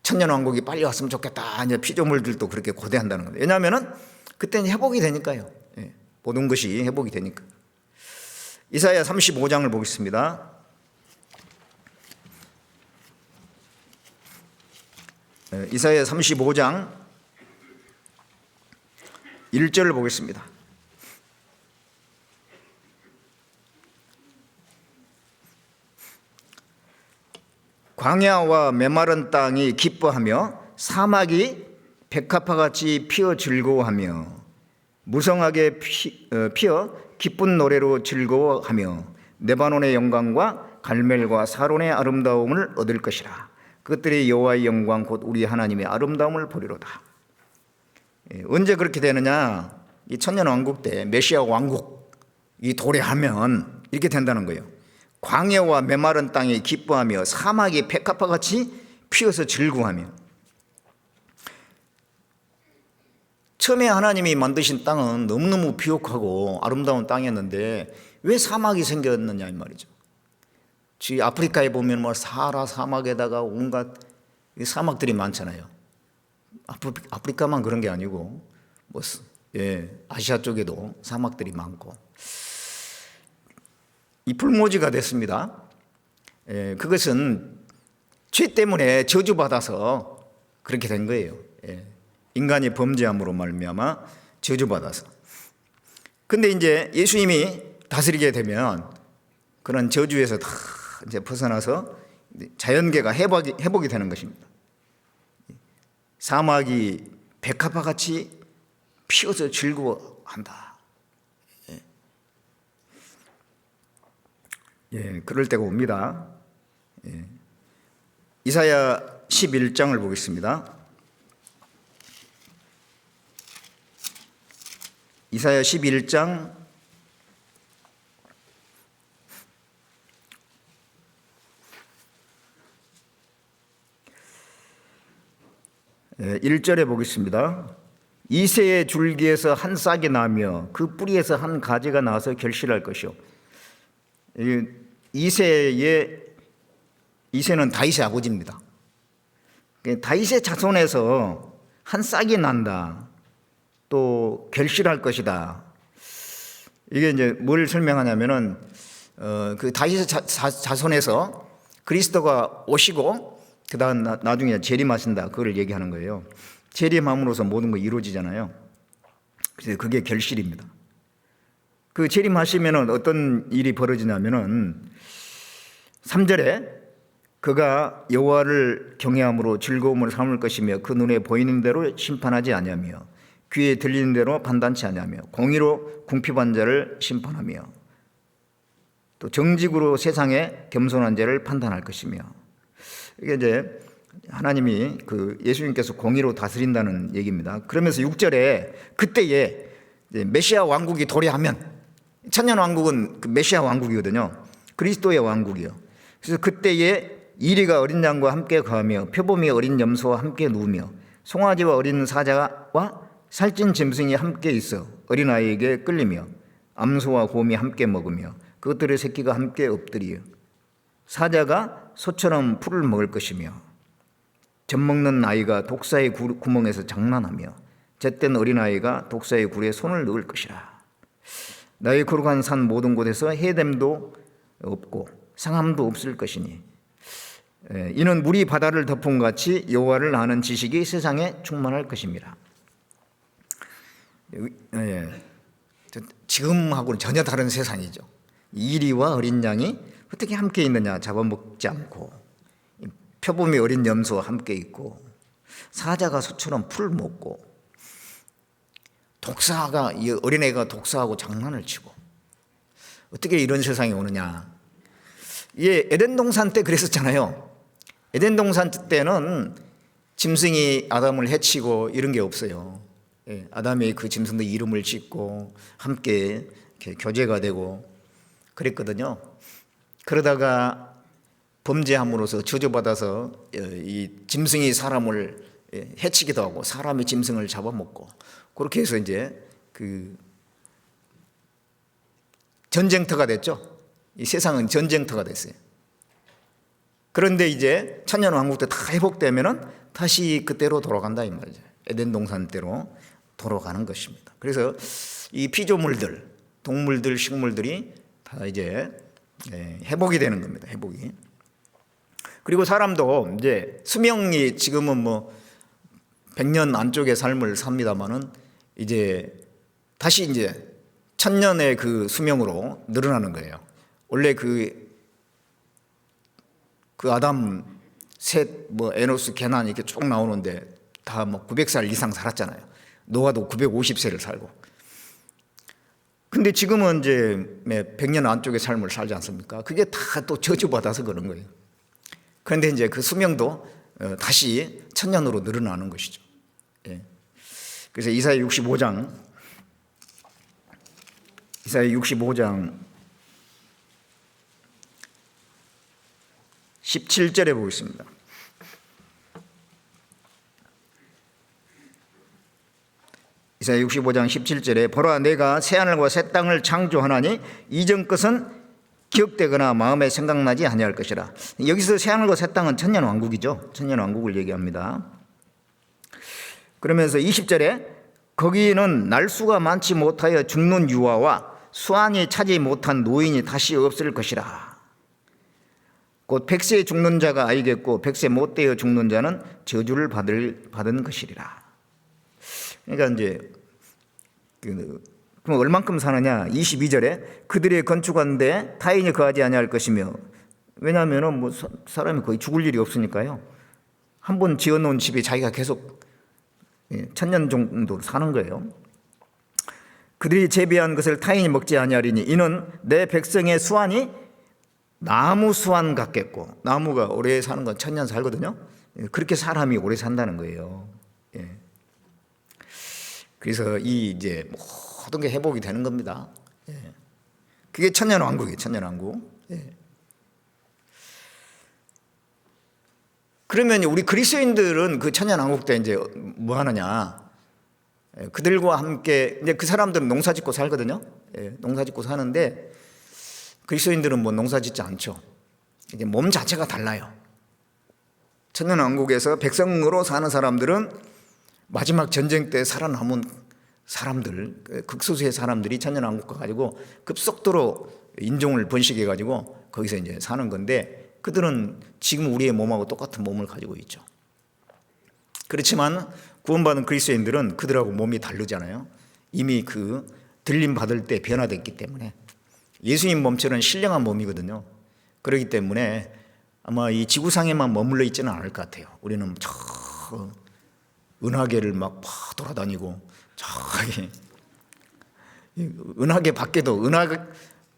Speaker 1: 천년 왕국이 빨리 왔으면 좋겠다. 이제 피조물들도 그렇게 고대한다는 거예요. 왜냐하면은 그때는 회복이 되니까요. 모든 것이 회복이 되니까. 이사야 35장을 보겠습니다. 이사야 35장 1절을 보겠습니다. 광야와 메마른 땅이 기뻐하며 사막이 백합화같이 피어 즐거워하며 무성하게 피어 기쁜 노래로 즐거워하며 레바논의 영광과 갈멜과 사론의 아름다움을 얻을 것이라. 그것들이 여호와의 영광 곧 우리 하나님의 아름다움을 보리로다. 언제 그렇게 되느냐? 이 천년 왕국 때 메시아 왕국이 도래하면 이렇게 된다는 거예요. 광야와 메마른 땅이 기뻐하며 사막이 백합화같이 피어서 즐거워하며. 처음에 하나님이 만드신 땅은 너무너무 비옥하고 아름다운 땅이었는데 왜 사막이 생겼느냐 이 말이죠. 지금 아프리카에 보면 뭐 사하라 사막에다가 온갖 사막들이 많잖아요. 아프리카만 그런 게 아니고 뭐 아시아 쪽에도 사막들이 많고 이 풀모지가 됐습니다. 그것은 죄 때문에 저주받아서 그렇게 된 거예요. 인간이 범죄함으로 말미암아 저주받아서. 근데 이제 예수님이 다스리게 되면 그런 저주에서 다 이제 벗어나서 자연계가 회복이 되는 것입니다. 사막이 백합화같이 피어서 즐거워한다. 그럴 때가 옵니다. 이사야 11장을 보겠습니다. 이사야 11장 1절에 보겠습니다. 이새의 줄기에서 한 싹이 나며 그 뿌리에서 한 가지가 나와서 결실할 것이요. 이새는 다윗의 아버지입니다. 다윗의 자손에서 한 싹이 난다. 또 결실할 것이다. 이게 이제 뭘 설명하냐면은 그 다윗의 자손에서 그리스도가 오시고 그다음 나중에 재림하신다. 그걸 얘기하는 거예요. 재림함으로써 모든 거 이루어지잖아요. 그래서 그게 결실입니다. 그 재림하시면은 어떤 일이 벌어지냐면은 3절에 그가 여호와를 경외함으로 즐거움을 삼을 것이며 그 눈에 보이는 대로 심판하지 아니하며 귀에 들리는 대로 판단치 아니하며 공의로 궁핍한 자를 심판하며 또 정직으로 세상의 겸손한 자를 판단할 것이며. 이게 이제 하나님이 예수님께서 공의로 다스린다는 얘기입니다. 그러면서 6절에 그때에 메시아 왕국이 도래하면, 천년 왕국은 메시아 왕국이거든요. 그리스도의 왕국이요. 그래서 그때에 이리가 어린 양과 함께 거하며 표범이 어린 염소와 함께 누우며 송아지와 어린 사자와 살찐 짐승이 함께 있어 어린아이에게 끌리며 암소와 곰이 함께 먹으며 그것들의 새끼가 함께 엎드리어 사자가 소처럼 풀을 먹을 것이며 젖 먹는 아이가 독사의 구멍에서 장난하며 젖된 어린아이가 독사의 굴에 손을 넣을 것이라. 나의 거룩한 산 모든 곳에서 해됨도 없고 상함도 없을 것이니 이는 물이 바다를 덮은 같이 여호와를 아는 지식이 세상에 충만할 것입니다. 지금하고는 전혀 다른 세상이죠. 이리와 어린 양이 어떻게 함께 있느냐? 잡아먹지 않고 표범이 어린 염소와 함께 있고 사자가 소처럼 풀 먹고 독사가, 이 어린애가 독사하고 장난을 치고 어떻게 이런 세상이 오느냐? 예, 에덴 동산 때 그랬었잖아요. 에덴 동산 때는 짐승이 아담을 해치고 이런 게 없어요. 예, 아담이 그 짐승도 이름을 짓고 함께 이렇게 교제가 되고 그랬거든요. 그러다가 범죄함으로써 저주받아서 이 짐승이 사람을 해치기도 하고 사람이 짐승을 잡아먹고 그렇게 해서 이제 전쟁터가 됐죠. 이 세상은 전쟁터가 됐어요. 그런데 이제 천년왕국 때 다 회복되면은 다시 그때로 돌아간다 이 말이죠. 에덴 동산 때로 돌아가는 것입니다. 그래서 이 피조물들, 동물들, 식물들이 다 이제 회복이 되는 겁니다. 회복이. 그리고 사람도 이제 수명이 지금은 100년 안쪽의 삶을 삽니다만은 이제 다시 이제 1000년의 그 수명으로 늘어나는 거예요. 원래 그 아담, 셋, 에노스, 게난 이렇게 쭉 나오는데 다 900살 이상 살았잖아요. 노아도 950세를 살고. 근데 지금은 이제 100년 안쪽의 삶을 살지 않습니까? 그게 다 또 저주받아서 그런 거예요. 그런데 이제 그 수명도 다시 1000년으로 늘어나는 것이죠. 예. 그래서 이사야 65장 17절에 보겠습니다. 이사야 65장 17절에 보라 내가 새하늘과 새 땅을 창조하나니 이전 것은 기억되거나 마음에 생각나지 아니할 것이라. 여기서 새하늘과 새 땅은 천년왕국이죠. 천년왕국을 얘기합니다. 그러면서 20절에 거기는 날수가 많지 못하여 죽는 유아와 수완이 차지 못한 노인이 다시 없을 것이라. 곧 100세 죽는 자가 아이겠고 100세 못 되어 죽는 자는 저주를 받은 것이리라. 그러니까 이제 그럼 얼만큼 사느냐? 22절에 그들의 건축한 데 타인이 거하지 아니할 것이며, 왜냐하면은 사람이 거의 죽을 일이 없으니까요. 한 번 지어놓은 집이 자기가 계속 1000년 정도 사는 거예요. 그들이 재배한 것을 타인이 먹지 아니하리니 이는 내 백성의 수완이 나무 수완 같겠고, 나무가 오래 사는 건 1000년 살거든요. 그렇게 사람이 오래 산다는 거예요. 그래서 이제 모든 게 회복이 되는 겁니다. 그게 천년왕국이에요. 천년왕국. 그러면 우리 그리스도인들은 그 천년왕국 때 이제 뭐 하느냐? 그들과 함께 이제 그 사람들은 농사짓고 살거든요. 농사짓고 사는데 그리스도인들은 농사짓지 않죠. 이제 몸 자체가 달라요. 천년왕국에서 백성으로 사는 사람들은 마지막 전쟁 때 살아남은 사람들, 극소수의 사람들이 천년왕국 가지고 급속도로 인종을 번식해 가지고 거기서 이제 사는 건데, 그들은 지금 우리의 몸하고 똑같은 몸을 가지고 있죠. 그렇지만 구원받은 그리스도인들은 그들하고 몸이 다르잖아요. 이미 그 들림 받을 때 변화됐기 때문에 예수님 몸처럼 신령한 몸이거든요. 그렇기 때문에 아마 이 지구상에만 머물러 있지는 않을 것 같아요. 우리는 저 은하계를 막 돌아다니고 저기 은하계 밖에도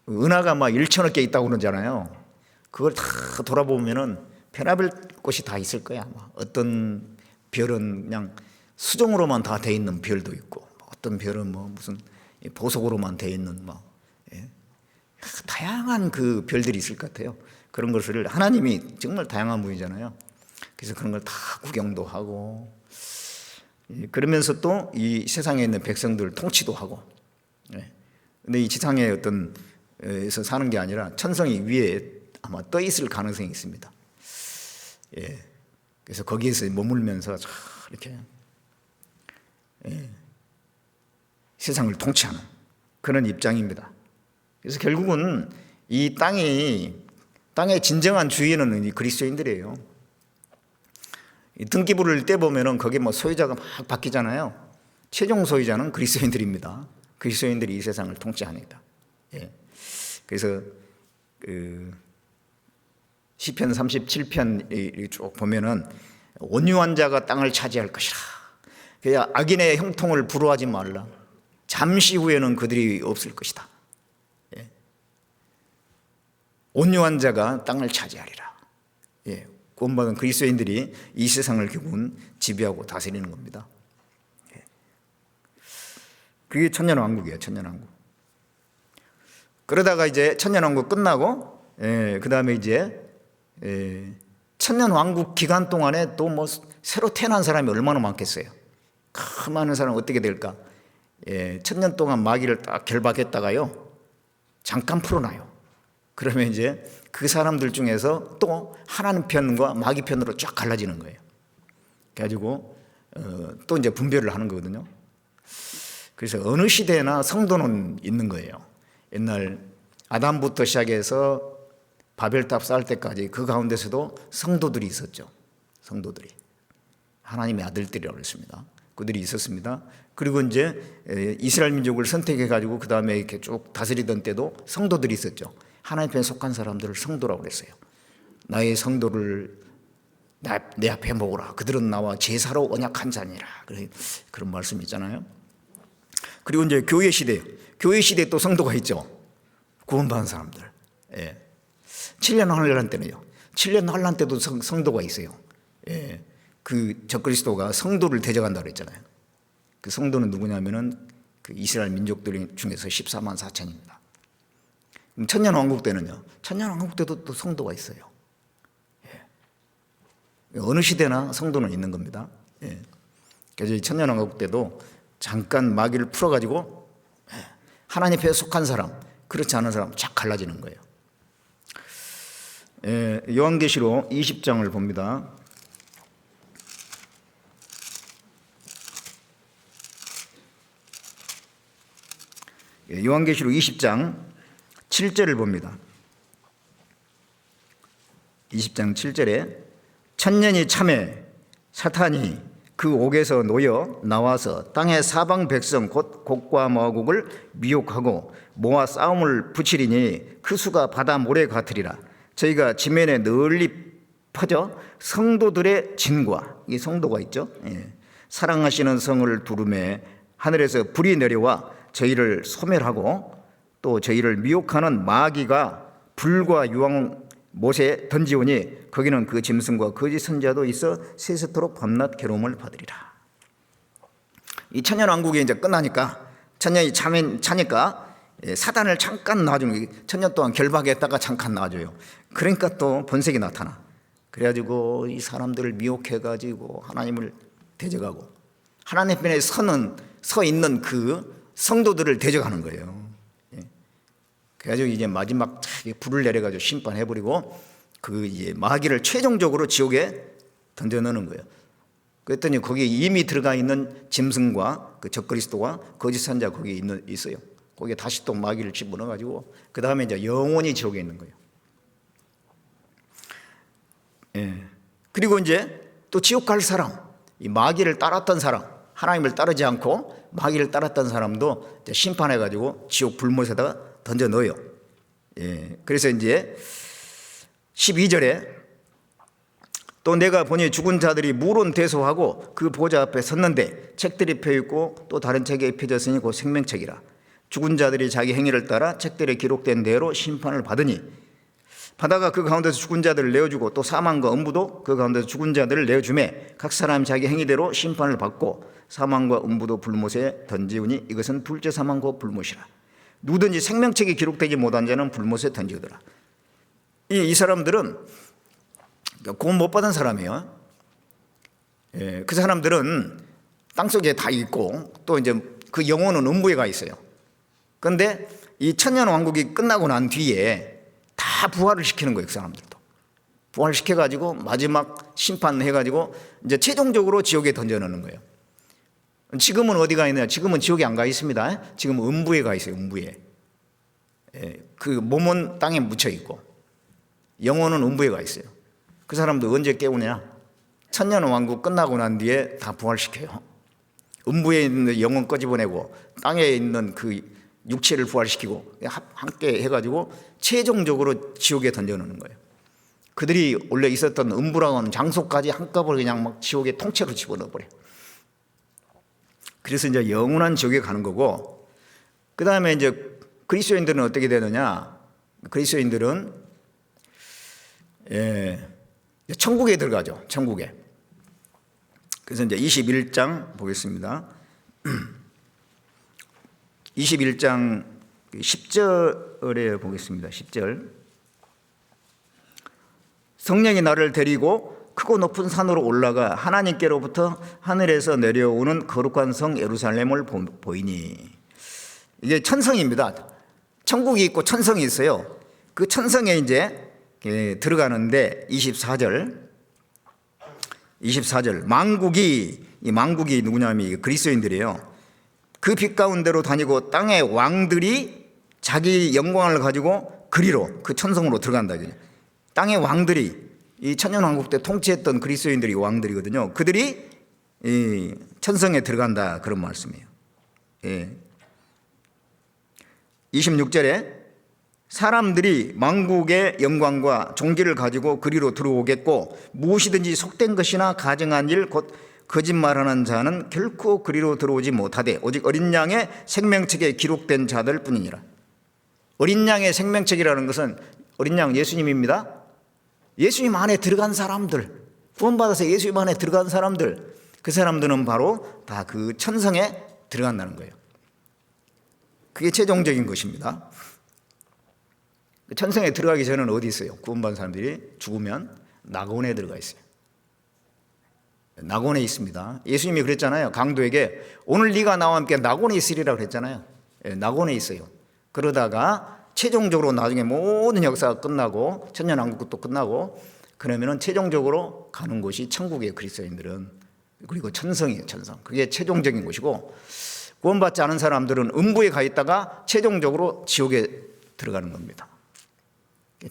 Speaker 1: 은하가 막 1천억 개 있다고 그러잖아요. 그걸 다 돌아보면은 별의별 곳이 다 있을 거야. 어떤 별은 그냥 수정으로만 다 돼 있는 별도 있고, 어떤 별은 뭐 무슨 보석으로만 돼 있는 다양한 그 별들이 있을 것 같아요. 그런 것을 하나님이 정말 다양한 분이잖아요. 그래서 그런 걸 다 구경도 하고, 그러면서 또 이 세상에 있는 백성들 통치도 하고. 근데 이 지상에 어떤 에서 사는 게 아니라 천성이 위에 아마 떠 있을 가능성이 있습니다. 그래서 거기에서 머물면서 이렇게 세상을 통치하는 그런 입장입니다. 그래서 결국은 이 땅의 진정한 주인은 이 그리스도인들이에요. 이 등기부를 떼보면은 거기 뭐 소유자가 막 바뀌잖아요. 최종 소유자는 그리스도인들입니다. 그리스도인들이 이 세상을 통치합니다. 그래서 시편 37편 쭉 보면은 온유한 자가 땅을 차지할 것이라. 그래야 악인의 형통을 부러워하지 말라. 잠시 후에는 그들이 없을 것이다. 온유한 자가 땅을 차지하리라. 구원받은 그리스도인들이 이 세상을 결국은 지배하고 다스리는 겁니다. 그게 천년왕국이에요. 천년왕국. 그러다가 이제 천년왕국 끝나고 그 다음에 이제 천년왕국 기간 동안에 또 뭐 새로 태어난 사람이 얼마나 많겠어요. 그 많은 사람은 어떻게 될까? 천년 동안 마귀를 딱 결박했다가요 잠깐 풀어놔요. 그러면 이제 그 사람들 중에서 또 하나님 편과 마귀 편으로 쫙 갈라지는 거예요. 그래가지고 또 이제 분별을 하는 거거든요. 그래서 어느 시대나 성도는 있는 거예요. 옛날 아담부터 시작해서 바벨탑 쌓을 때까지 그 가운데서도 성도들이 있었죠. 성도들이 하나님의 아들들이라고 했습니다. 그들이 있었습니다. 그리고 이제 이스라엘 민족을 선택해 가지고 그 다음에 이렇게 쭉 다스리던 때도 성도들이 있었죠. 하나님 편에 속한 사람들을 성도라고 그랬어요. 나의 성도를 내 앞에 모으라. 그들은 나와 제사로 언약한 자니라. 그런 말씀 있잖아요. 그리고 이제 교회 시대 또 성도가 있죠. 구원받은 사람들. 7년 환란 때는요. 7년 환란 때도 성도가 있어요. 그 적그리스도가 성도를 대적한다고 그랬잖아요. 그 성도는 누구냐면은 그 이스라엘 민족들 중에서 14만 4천입니다. 그럼 천년왕국 때는요. 천년왕국 때도 또 성도가 있어요. 어느 시대나 성도는 있는 겁니다. 그래서 천년왕국 때도 잠깐 마귀를 풀어가지고 하나님 편에 속한 사람, 그렇지 않은 사람 쫙 갈라지는 거예요. 요한계시록 20장을 봅니다. 요한계시록 20장 7절을 봅니다. 20장 7절에 천년이 참에 사탄이 그 옥에서 놓여 나와서 땅의 사방 백성 곧 곡과 마곡을 미혹하고 모아 싸움을 붙이리니 그 수가 바다 모래 같으리라. 저희가 지면에 널리 퍼져 성도들의 진과, 이 성도가 있죠. 사랑하시는 성을 두루매 하늘에서 불이 내려와 저희를 소멸하고 또 저희를 미혹하는 마귀가 불과 유황 못에 던지오니 거기는 그 짐승과 거짓 선지자도 있어 세세토록 밤낮 괴로움을 받으리라. 이 천년왕국이 이제 끝나니까 천년이 차니까 사단을 잠깐 놔주는, 천년 동안 결박했다가 잠깐 놔줘요. 그러니까 또 번색이 나타나. 그래가지고 이 사람들을 미혹해가지고 하나님을 대적하고 하나님 편에 서 있는 그 성도들을 대적하는 거예요. 그래가지고 이제 마지막 불을 내려가지고 심판해버리고 그 이제 마귀를 최종적으로 지옥에 던져넣는 거예요. 그랬더니 거기에 이미 들어가 있는 짐승과 그 적그리스도와 거짓 선자 거기에 있어요. 거기에 다시 또 마귀를 집어넣어가지고 그 다음에 이제 영원히 지옥에 있는 거예요. 그리고 이제 또 지옥 갈 사람, 이 마귀를 따랐던 사람, 하나님을 따르지 않고 마귀를 따랐던 사람도 이제 심판해가지고 지옥 불못에다가 던져 넣어요. 그래서 이제 12절에 또 내가 보니 죽은 자들이 물론대소하고 그 보좌 앞에 섰는데 책들이 펴있고 또 다른 책에 펴졌으니 곧 생명책이라. 죽은 자들이 자기 행위를 따라 책들에 기록된 대로 심판을 받으니 바다가 그 가운데서 죽은 자들을 내어주고 또 사망과 음부도 그 가운데서 죽은 자들을 내어주매 각 사람이 자기 행위대로 심판을 받고 사망과 음부도 불못에 던지우니 이것은 둘째 사망과 불못이라. 누구든지 생명책이 기록되지 못한 자는 불못에 던지더라. 이 사람들은 구원 못 받은 사람이에요. 그 사람들은 땅속에 다 있고 또 이제 그 영혼은 음부에 가 있어요. 그런데 이 천년 왕국이 끝나고 난 뒤에 다 부활을 시키는 거예요. 그 사람들도 부활시켜가지고 마지막 심판해가지고 이제 최종적으로 지옥에 던져놓는 거예요. 지금은 어디 가 있느냐? 지금은 지옥에 안 가 있습니다. 지금 음부에 가 있어요. 음부에. 그 몸은 땅에 묻혀 있고 영혼은 음부에 가 있어요. 그 사람도 언제 깨우냐? 천년 왕국 끝나고 난 뒤에 다 부활시켜요. 음부에 있는 영혼 꺼집어내고 땅에 있는 그 육체를 부활시키고 함께 해가지고 최종적으로 지옥에 던져놓는 거예요. 그들이 원래 있었던 음부라고 하는 장소까지 한꺼번에 그냥 막 지옥에 통째로 집어넣어버려요. 그래서 이제 영원한 지옥에 가는 거고, 그 다음에 이제 그리스도인들은 어떻게 되느냐? 그리스도인들은 천국에 들어가죠. 천국에. 그래서 이제 21장 보겠습니다. 21장 10절에 보겠습니다. 10절. 성령이 나를 데리고 크고 높은 산으로 올라가 하나님께로부터 하늘에서 내려오는 거룩한 성 예루살렘을 보이니. 이게 천성입니다. 천국이 있고 천성이 있어요. 그 천성에 이제 들어가는데 24절 이 망국이 누구냐면 그리스도인들이에요. 그 빛 가운데로 다니고 땅의 왕들이 자기 영광을 가지고 그리로 그 천성으로 들어간다. 땅의 왕들이 이 천년왕국 때 통치했던 그리스도인들이 왕들이거든요. 그들이 이 천성에 들어간다 그런 말씀이에요. 26절에 사람들이 만국의 영광과 존귀를 가지고 그리로 들어오겠고 무엇이든지 속된 것이나 가증한 일 곧 거짓말하는 자는 결코 그리로 들어오지 못하되 오직 어린 양의 생명책에 기록된 자들 뿐이니라. 어린 양의 생명책이라는 것은 어린 양 예수님입니다. 예수님 안에 들어간 사람들, 구원받아서 예수님 안에 들어간 사람들, 그 사람들은 바로 다 그 천성에 들어간다는 거예요. 그게 최종적인 것입니다. 천성에 들어가기 전에는 어디 있어요? 구원받은 사람들이 죽으면 낙원에 들어가 있어요. 낙원에 있습니다. 예수님이 그랬잖아요. 강도에게 오늘 네가 나와 함께 낙원에 있으리라 그랬잖아요. 낙원에 있어요. 그러다가 최종적으로 나중에 모든 역사가 끝나고 천년왕국도 끝나고 그러면은 최종적으로 가는 곳이 천국의 그리스도인들은, 그리고 천성이에요. 천성. 그게 최종적인 곳이고, 구원받지 않은 사람들은 음부에 가 있다가 최종적으로 지옥에 들어가는 겁니다.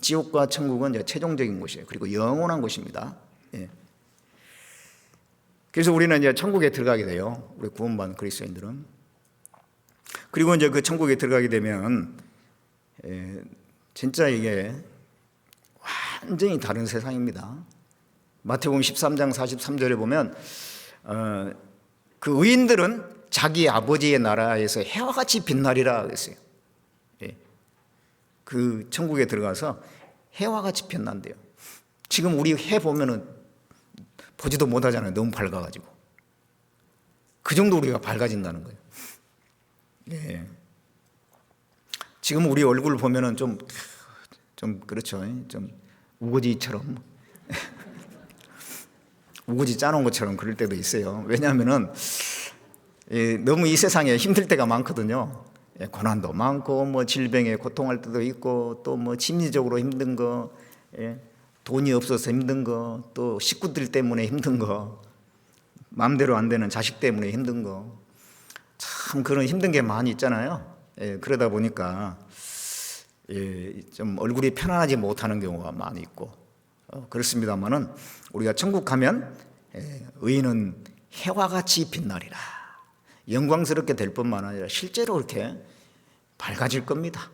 Speaker 1: 지옥과 천국은 이제 최종적인 곳이에요. 그리고 영원한 곳입니다. 그래서 우리는 이제 천국에 들어가게 돼요. 우리 구원받은 그리스도인들은. 그리고 이제 그 천국에 들어가게 되면 진짜 이게 완전히 다른 세상입니다. 마태복음 13장 43절에 보면 그 의인들은 자기 아버지의 나라에서 해와 같이 빛나리라 그랬어요. 그 천국에 들어가서 해와 같이 빛난대요. 지금 우리 해 보면은 보지도 못하잖아요. 너무 밝아가지고. 그 정도 우리가 밝아진다는 거예요. 지금 우리 얼굴을 보면은 좀 그렇죠. 좀 우거지처럼 우거지 짜놓은 것처럼 그럴 때도 있어요. 왜냐하면은 너무 이 세상에 힘들 때가 많거든요. 고난도 많고 뭐 질병에 고통할 때도 있고 또 뭐 심리적으로 힘든 거, 돈이 없어서 힘든 거, 또 식구들 때문에 힘든 거, 마음대로 안 되는 자식 때문에 힘든 거, 참 그런 힘든 게 많이 있잖아요. 그러다 보니까 좀 얼굴이 편안하지 못하는 경우가 많이 있고 그렇습니다만은 우리가 천국 가면 의인은 해와 같이 빛나리라. 영광스럽게 될 뿐만 아니라 실제로 그렇게 밝아질 겁니다.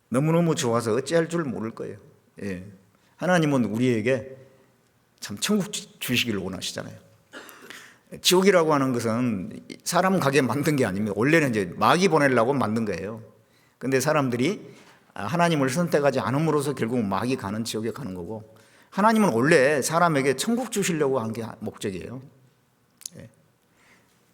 Speaker 1: 너무너무 좋아서 어찌할 줄 모를 거예요. 하나님은 우리에게 참 천국 주시기를 원하시잖아요. 지옥이라고 하는 것은 사람 가게 만든 게 아닙니다. 원래는 이제 마귀 보내려고 만든 거예요. 근데 사람들이 하나님을 선택하지 않음으로써 결국 마귀 가는 지옥에 가는 거고, 하나님은 원래 사람에게 천국 주시려고 한 게 목적이에요.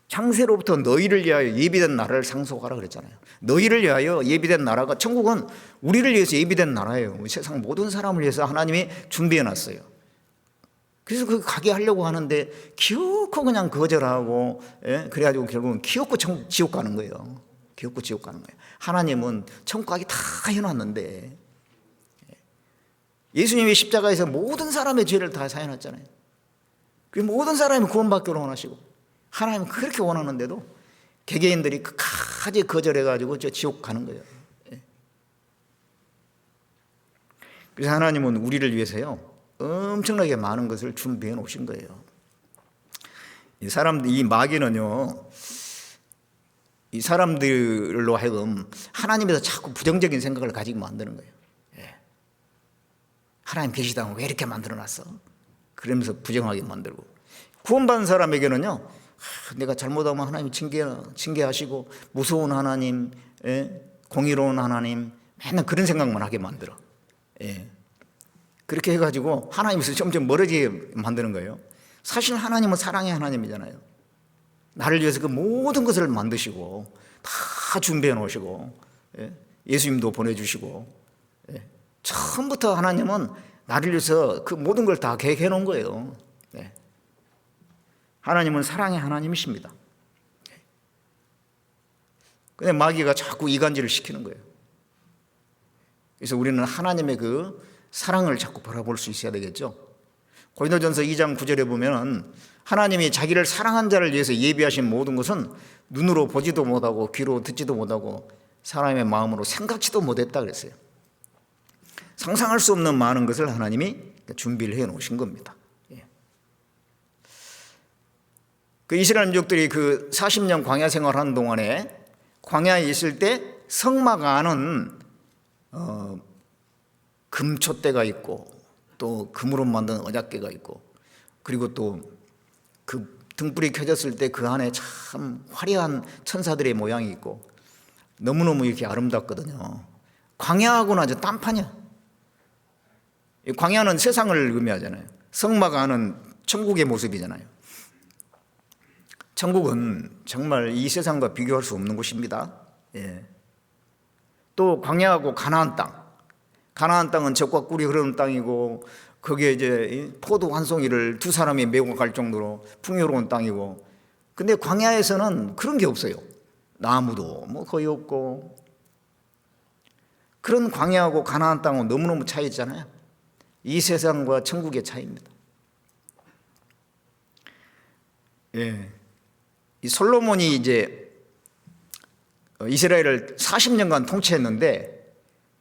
Speaker 1: 창세로부터 너희를 위하여 예비된 나라를 상속하라 그랬잖아요. 너희를 위하여 예비된 나라가, 천국은 우리를 위해서 예비된 나라예요. 세상 모든 사람을 위해서 하나님이 준비해 놨어요. 그래서 그 가게 하려고 하는데 기어코 그냥 거절하고, 그래가지고 결국은 기어코 지옥 가는 거예요. 기어코 지옥 가는 거예요. 하나님은 천국 가게 다 해놨는데, 예수님이 십자가에서 모든 사람의 죄를 다 사해놨잖아요. 그리고 모든 사람이 구원받기를 원하시고, 하나님은 그렇게 원하는데도 개개인들이 끝까지 거절해가지고 저 지옥 가는 거예요. 그래서 하나님은 우리를 위해서요, 엄청나게 많은 것을 준비해 놓으신 거예요. 이 마귀는요, 이 사람들로 하여금 하나님에서 자꾸 부정적인 생각을 가지게 만드는 거예요. 하나님 계시다면 왜 이렇게 만들어놨어? 그러면서 부정하게 만들고, 구원받은 사람에게는요, 내가 잘못하면 하나님 징계하시고, 무서운 하나님, 공의로운 하나님, 맨날 그런 생각만 하게 만들어. 그렇게 해가지고 하나님에서 점점 멀어지게 만드는 거예요. 사실 하나님은 사랑의 하나님이잖아요. 나를 위해서 그 모든 것을 만드시고 다 준비해 놓으시고, 예수님도 보내주시고, 처음부터 하나님은 나를 위해서 그 모든 걸 다 계획해 놓은 거예요. 하나님은 사랑의 하나님이십니다. 근데 마귀가 자꾸 이간질을 시키는 거예요. 그래서 우리는 하나님의 그 사랑을 자꾸 바라볼 수 있어야 되겠죠. 고린도전서 2장 9절에 보면 하나님이 자기를 사랑한 자를 위해서 예비하신 모든 것은 눈으로 보지도 못하고 귀로 듣지도 못하고 사람의 마음으로 생각지도 못했다 그랬어요. 상상할 수 없는 많은 것을 하나님이 준비를 해 놓으신 겁니다. 그 이스라엘 민족들이 그 40년 광야 생활하는 동안에 광야에 있을 때 성막 안은 금촛대가 있고, 또 금으로 만든 어작개가 있고, 그리고 또 그 등불이 켜졌을 때 그 안에 참 화려한 천사들의 모양이 있고 너무너무 이렇게 아름답거든요. 광야하고는 아주 딴판이야. 광야는 세상을 의미하잖아요. 성막 안은 천국의 모습이잖아요. 천국은 정말 이 세상과 비교할 수 없는 곳입니다. 또 광야하고 가나안 땅은 젖과 꿀이 흐르는 땅이고, 거기에 이제 포도 한 송이를 두 사람이 메고 갈 정도로 풍요로운 땅이고, 근데 광야에서는 그런 게 없어요. 나무도 뭐 거의 없고. 그런 광야하고 가나안 땅은 너무너무 차이 있잖아요. 이 세상과 천국의 차이입니다. 이 솔로몬이 이제 이스라엘을 40년간 통치했는데,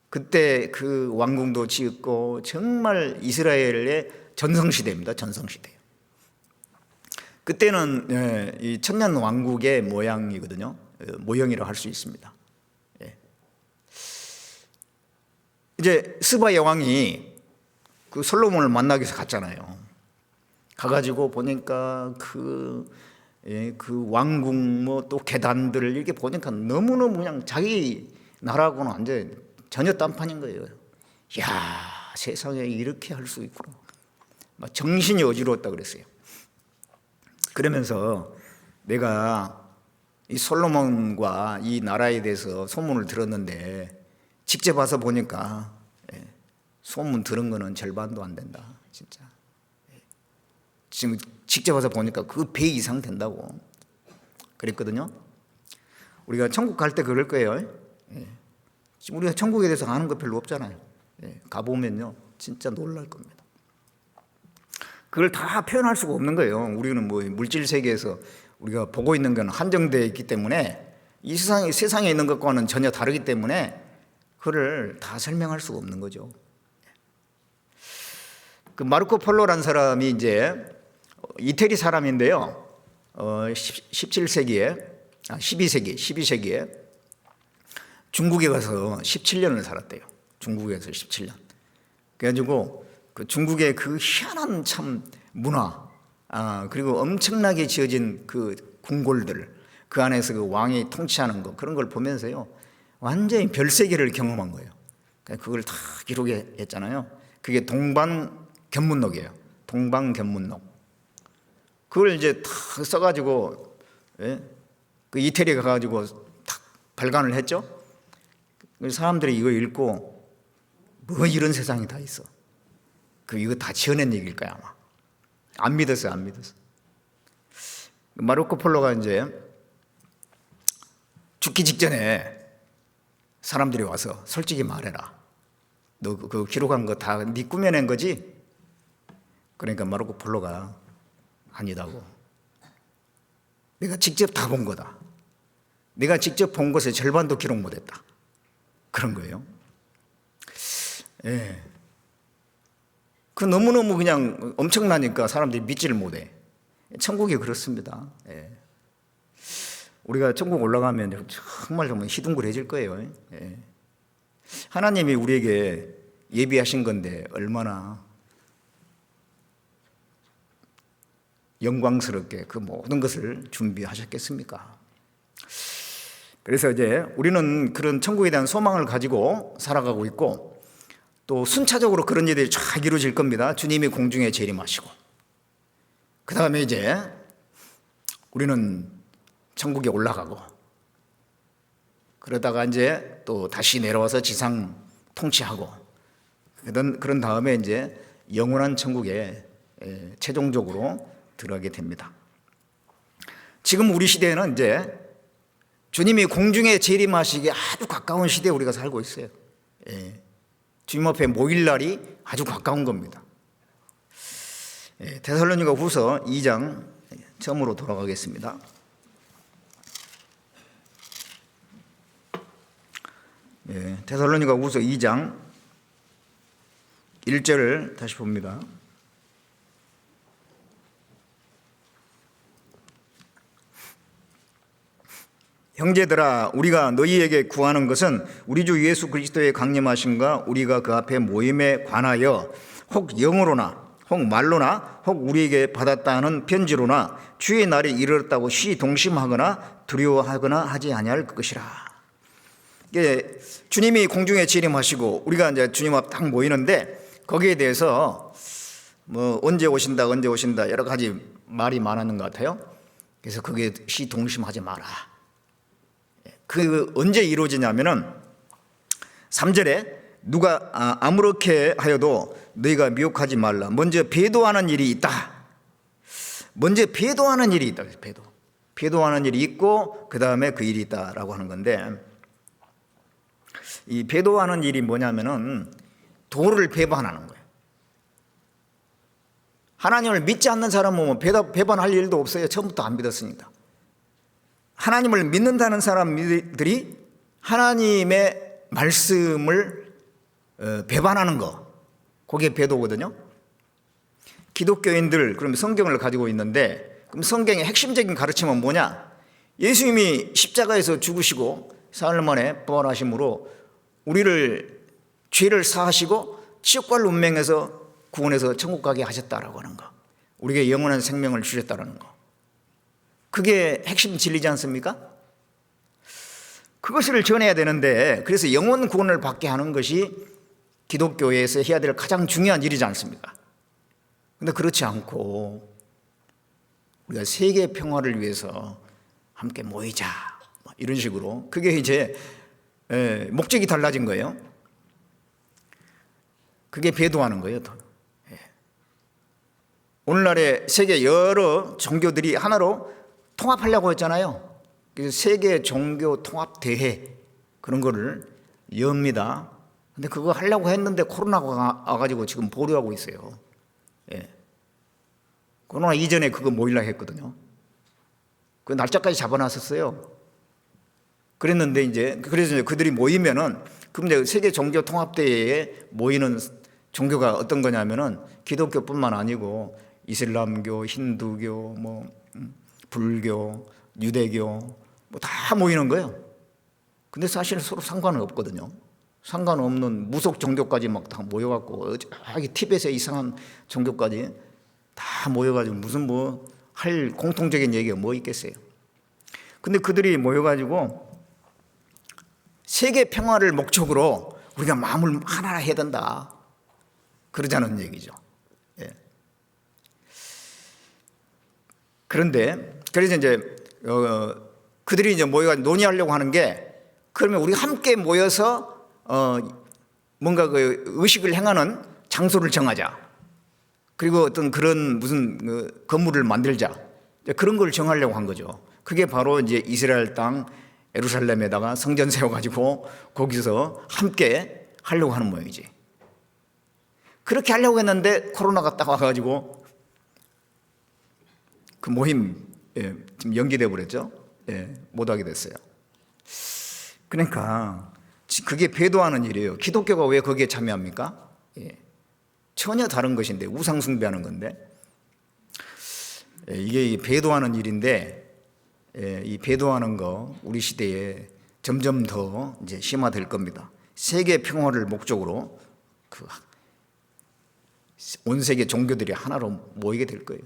Speaker 1: 그때 그 왕궁도 지었고 정말 이스라엘의 전성시대입니다. 전성시대예요. 그때는 이 천년 왕국의 모양이거든요. 모형이라고 할 수 있습니다. 이제 스바의 왕이 그 솔로몬을 만나기 위해서 갔잖아요. 가가지고 보니까 그 왕궁 뭐 또 계단들을 이렇게 보니까 너무너무 그냥 자기 나라하고는 완전 전혀 딴판인 거예요. 야, 세상에 이렇게 할 수 있구나. 막 정신이 어지러웠다 그랬어요. 그러면서 내가 이 솔로몬과 이 나라에 대해서 소문을 들었는데 직접 와서 보니까 소문 들은 거는 절반도 안 된다. 진짜. 지금 직접 와서 보니까 그 배 이상 된다고 그랬거든요. 우리가 천국 갈 때 그럴 거예요. 지금 우리가 천국에 대해서 아는 거 별로 없잖아요. 가보면요 진짜 놀랄 겁니다. 그걸 다 표현할 수가 없는 거예요. 우리는 뭐 물질 세계에서 우리가 보고 있는 건 한정되어 있기 때문에, 이 세상에 있는 것과는 전혀 다르기 때문에 그걸 다 설명할 수가 없는 거죠. 그 마르코 폴로라는 사람이 이제 이태리 사람인데요. 12세기에 중국에 가서 17년을 살았대요. 중국에서 17년. 그래가지고 그 중국의 그 희한한 참 문화, 그리고 엄청나게 지어진 그 궁궐들, 그 안에서 그 왕이 통치하는 거, 그런 걸 보면서요 완전히 별세계를 경험한 거예요. 그걸 다 기록했잖아요. 그게 동방견문록이에요. 동방견문록. 그걸 이제 다 써가지고, 그 이태리에 가가지고 탁 발간을 했죠. 사람들이 이거 읽고 뭐 이런 세상이 다 있어. 이거 다 지어낸 얘기일 거야 아마. 안 믿었어요, 안 믿었어. 마르코 폴로가 이제 죽기 직전에 사람들이 와서 솔직히 말해라. 너 그 기록한 거 다 네 꾸며낸 거지? 그러니까 마르코 폴로가 아니다고. 내가 직접 다 본 거다. 내가 직접 본 것의 절반도 기록 못했다. 그런 거예요. 예. 그 너무너무 그냥 엄청나니까 사람들이 믿지를 못해. 천국이 그렇습니다. 예. 우리가 천국 올라가면 정말 희둥그레질 거예요. 예. 하나님이 우리에게 예비하신 건데 얼마나 영광스럽게 그 모든 것을 준비하셨겠습니까? 그래서 이제 우리는 그런 천국에 대한 소망을 가지고 살아가고 있고, 또 순차적으로 그런 일들이 쫙 이루어질 겁니다. 주님이 공중에 재림하시고, 그 다음에 이제 우리는 천국에 올라가고, 그러다가 이제 또 다시 내려와서 지상 통치하고, 그런 다음에 이제 영원한 천국에 최종적으로 들어가게 됩니다. 지금 우리 시대에는 이제 주님이 공중에 재림하시기에 아주 가까운 시대에 우리가 살고 있어요. 주님 앞에 모일 날이 아주 가까운 겁니다. 데살로니가 후서 2장 처음으로 돌아가겠습니다. 데살로니가 후서 2장 1절을 다시 봅니다. 형제들아, 우리가 너희에게 구하는 것은 우리 주 예수 그리스도의 강림하심과 우리가 그 앞에 모임에 관하여 혹 영으로나 혹 말로나 혹 우리에게 받았다 하는 편지로나 주의 날이 이르렀다고 시동심하거나 두려워하거나 하지 아니할 것이라. 이게 주님이 공중에 재림하시고 우리가 이제 주님 앞 딱 모이는데, 거기에 대해서 뭐 언제 오신다 여러 가지 말이 많았는 것 같아요. 그래서 그게 시동심하지 마라. 그 언제 이루어지냐면은 3절에 누가 아무렇게 하여도 너희가 미혹하지 말라. 먼저 배도하는 일이 있다. 먼저 배도하는 일이 있다. 배도하는 일이 있고 그 다음에 그 일이 있다라고 하는 건데, 이 배도하는 일이 뭐냐면은 도를 배반하는 거예요. 하나님을 믿지 않는 사람은 배반할 일도 없어요. 처음부터 안 믿었으니까. 하나님을 믿는다는 사람들이 하나님의 말씀을 배반하는 거, 그게 배도거든요. 기독교인들 그러면 성경을 가지고 있는데, 그럼 성경의 핵심적인 가르침은 뭐냐? 예수님이 십자가에서 죽으시고 사흘 만에 부활하심으로 우리를 죄를 사하시고 지옥과 운명에서 구원해서 천국 가게 하셨다라고 하는 거, 우리에게 영원한 생명을 주셨다라는 거, 그게 핵심 진리지 않습니까? 그것을 전해야 되는데, 그래서 영원 구원을 받게 하는 것이 기독교에서 해야 될 가장 중요한 일이지 않습니까? 그런데 그렇지 않고 우리가 세계 평화를 위해서 함께 모이자 이런 식으로, 그게 이제 목적이 달라진 거예요. 그게 배도하는 거예요. 오늘날의 세계 여러 종교들이 하나로 통합하려고 했잖아요. 그래서 세계 종교 통합 대회 그런 거를 엽니다. 근데 그거 하려고 했는데 코로나가 와가지고 지금 보류하고 있어요. 코로나 이전에 그거 모이려고 했거든요. 그 날짜까지 잡아놨었어요. 그래서 이제 그들이 모이면은, 그럼 이제 세계 종교 통합 대회에 모이는 종교가 어떤 거냐면은 기독교뿐만 아니고 이슬람교, 힌두교, 불교, 유대교 다 모이는 거예요. 근데 사실 서로 상관은 없거든요. 상관없는 무속 종교까지 막 다 모여갖고, 티벳의 이상한 종교까지 다 모여가지고 무슨 뭐 할 공통적인 얘기가 뭐 있겠어요. 근데 그들이 모여가지고 세계 평화를 목적으로 우리가 마음을 하나라 해야 된다, 그러자는 얘기죠. 예. 그런데 그래서 이제 그들이 이제 모여가 논의하려고 하는 게, 그러면 우리 함께 모여서 뭔가 그 의식을 행하는 장소를 정하자. 그리고 어떤 그런 무슨 건물을 만들자. 그런 걸 정하려고 한 거죠. 그게 바로 이제 이스라엘 땅 예루살렘에다가 성전 세워가지고 거기서 함께 하려고 하는 모양이지. 그렇게 하려고 했는데 코로나가 딱 와가지고 그 모임 지금 연기돼 버렸죠. 못하게 됐어요. 그러니까 그게 배도하는 일이에요. 기독교가 왜 거기에 참여합니까? 전혀 다른 것인데, 우상 숭배하는 건데, 이게 배도하는 일인데, 이 배도하는 거 우리 시대에 점점 더 이제 심화될 겁니다. 세계 평화를 목적으로 온 세계 종교들이 하나로 모이게 될 거예요.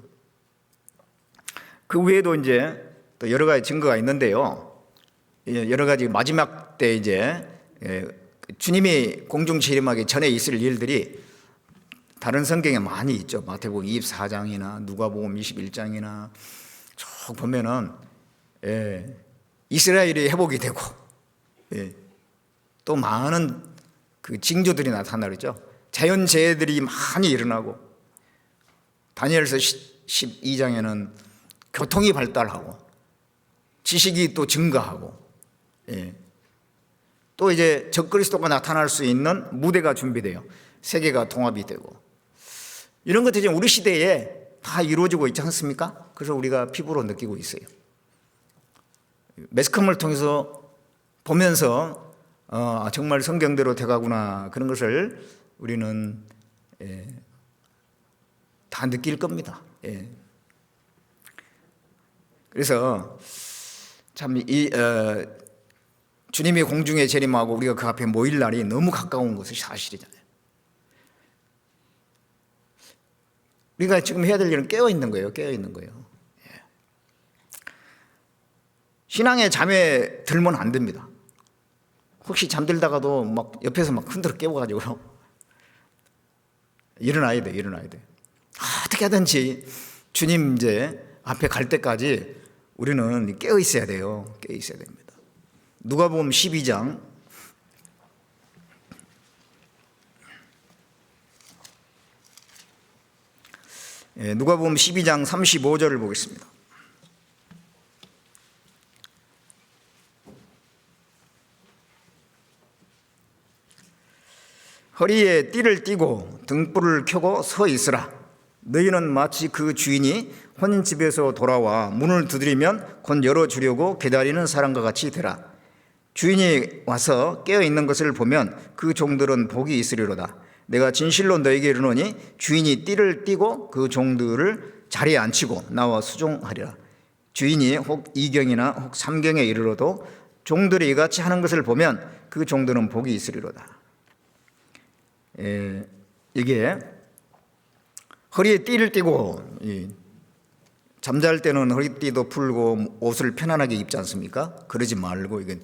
Speaker 1: 그 외에도 이제 또 여러 가지 증거가 있는데요. 여러 가지 마지막 때 이제 주님이 공중 재림하기 전에 있을 일들이 다른 성경에 많이 있죠. 마태복음 24장이나 누가복음 21장이나 쭉 보면은 이스라엘이 회복이 되고 또 많은 그 징조들이 나타나죠. 자연재해들이 많이 일어나고, 다니엘서 12장에는 교통이 발달하고 지식이 또 증가하고, 또 이제 적그리스도가 나타날 수 있는 무대가 준비돼요. 세계가 통합이 되고, 이런 것들이 지금 우리 시대에 다 이루어지고 있지 않습니까? 그래서 우리가 피부로 느끼고 있어요. 매스컴을 통해서 보면서 정말 성경대로 돼가구나, 그런 것을 우리는 다 느낄 겁니다. 그래서 참 주님이 공중에 재림하고 우리가 그 앞에 모일 날이 너무 가까운 것이 사실이잖아요. 우리가 지금 해야 될 일은 깨어 있는 거예요. 깨어 있는 거예요. 신앙에 잠에 들면 안 됩니다. 혹시 잠들다가도 막 옆에서 막 흔들어 깨워가지고 일어나야 돼, 일어나야 돼. 어떻게 하든지 주님 이제 앞에 갈 때까지 우리는 깨어 있어야 돼요. 깨어 있어야 됩니다. 누가복음 12장 누가복음 12장 35절을 보겠습니다. 허리에 띠를 띠고 등불을 켜고 서 있으라. 너희는 마치 그 주인이 혼인집에서 돌아와 문을 두드리면 곧 열어주려고 기다리는 사람과 같이 되라. 주인이 와서 깨어있는 것을 보면 그 종들은 복이 있으리로다. 내가 진실로 너에게 이르노니 주인이 띠를 띠고 그 종들을 자리에 앉히고 나와 수종하리라. 주인이 혹 2경이나 혹 3경에 이르러도 종들이 이같이 하는 것을 보면 그 종들은 복이 있으리로다. 이게 허리에 띠를 띠고, 잠잘 때는 허리띠도 풀고 옷을 편안하게 입지 않습니까? 그러지 말고 이게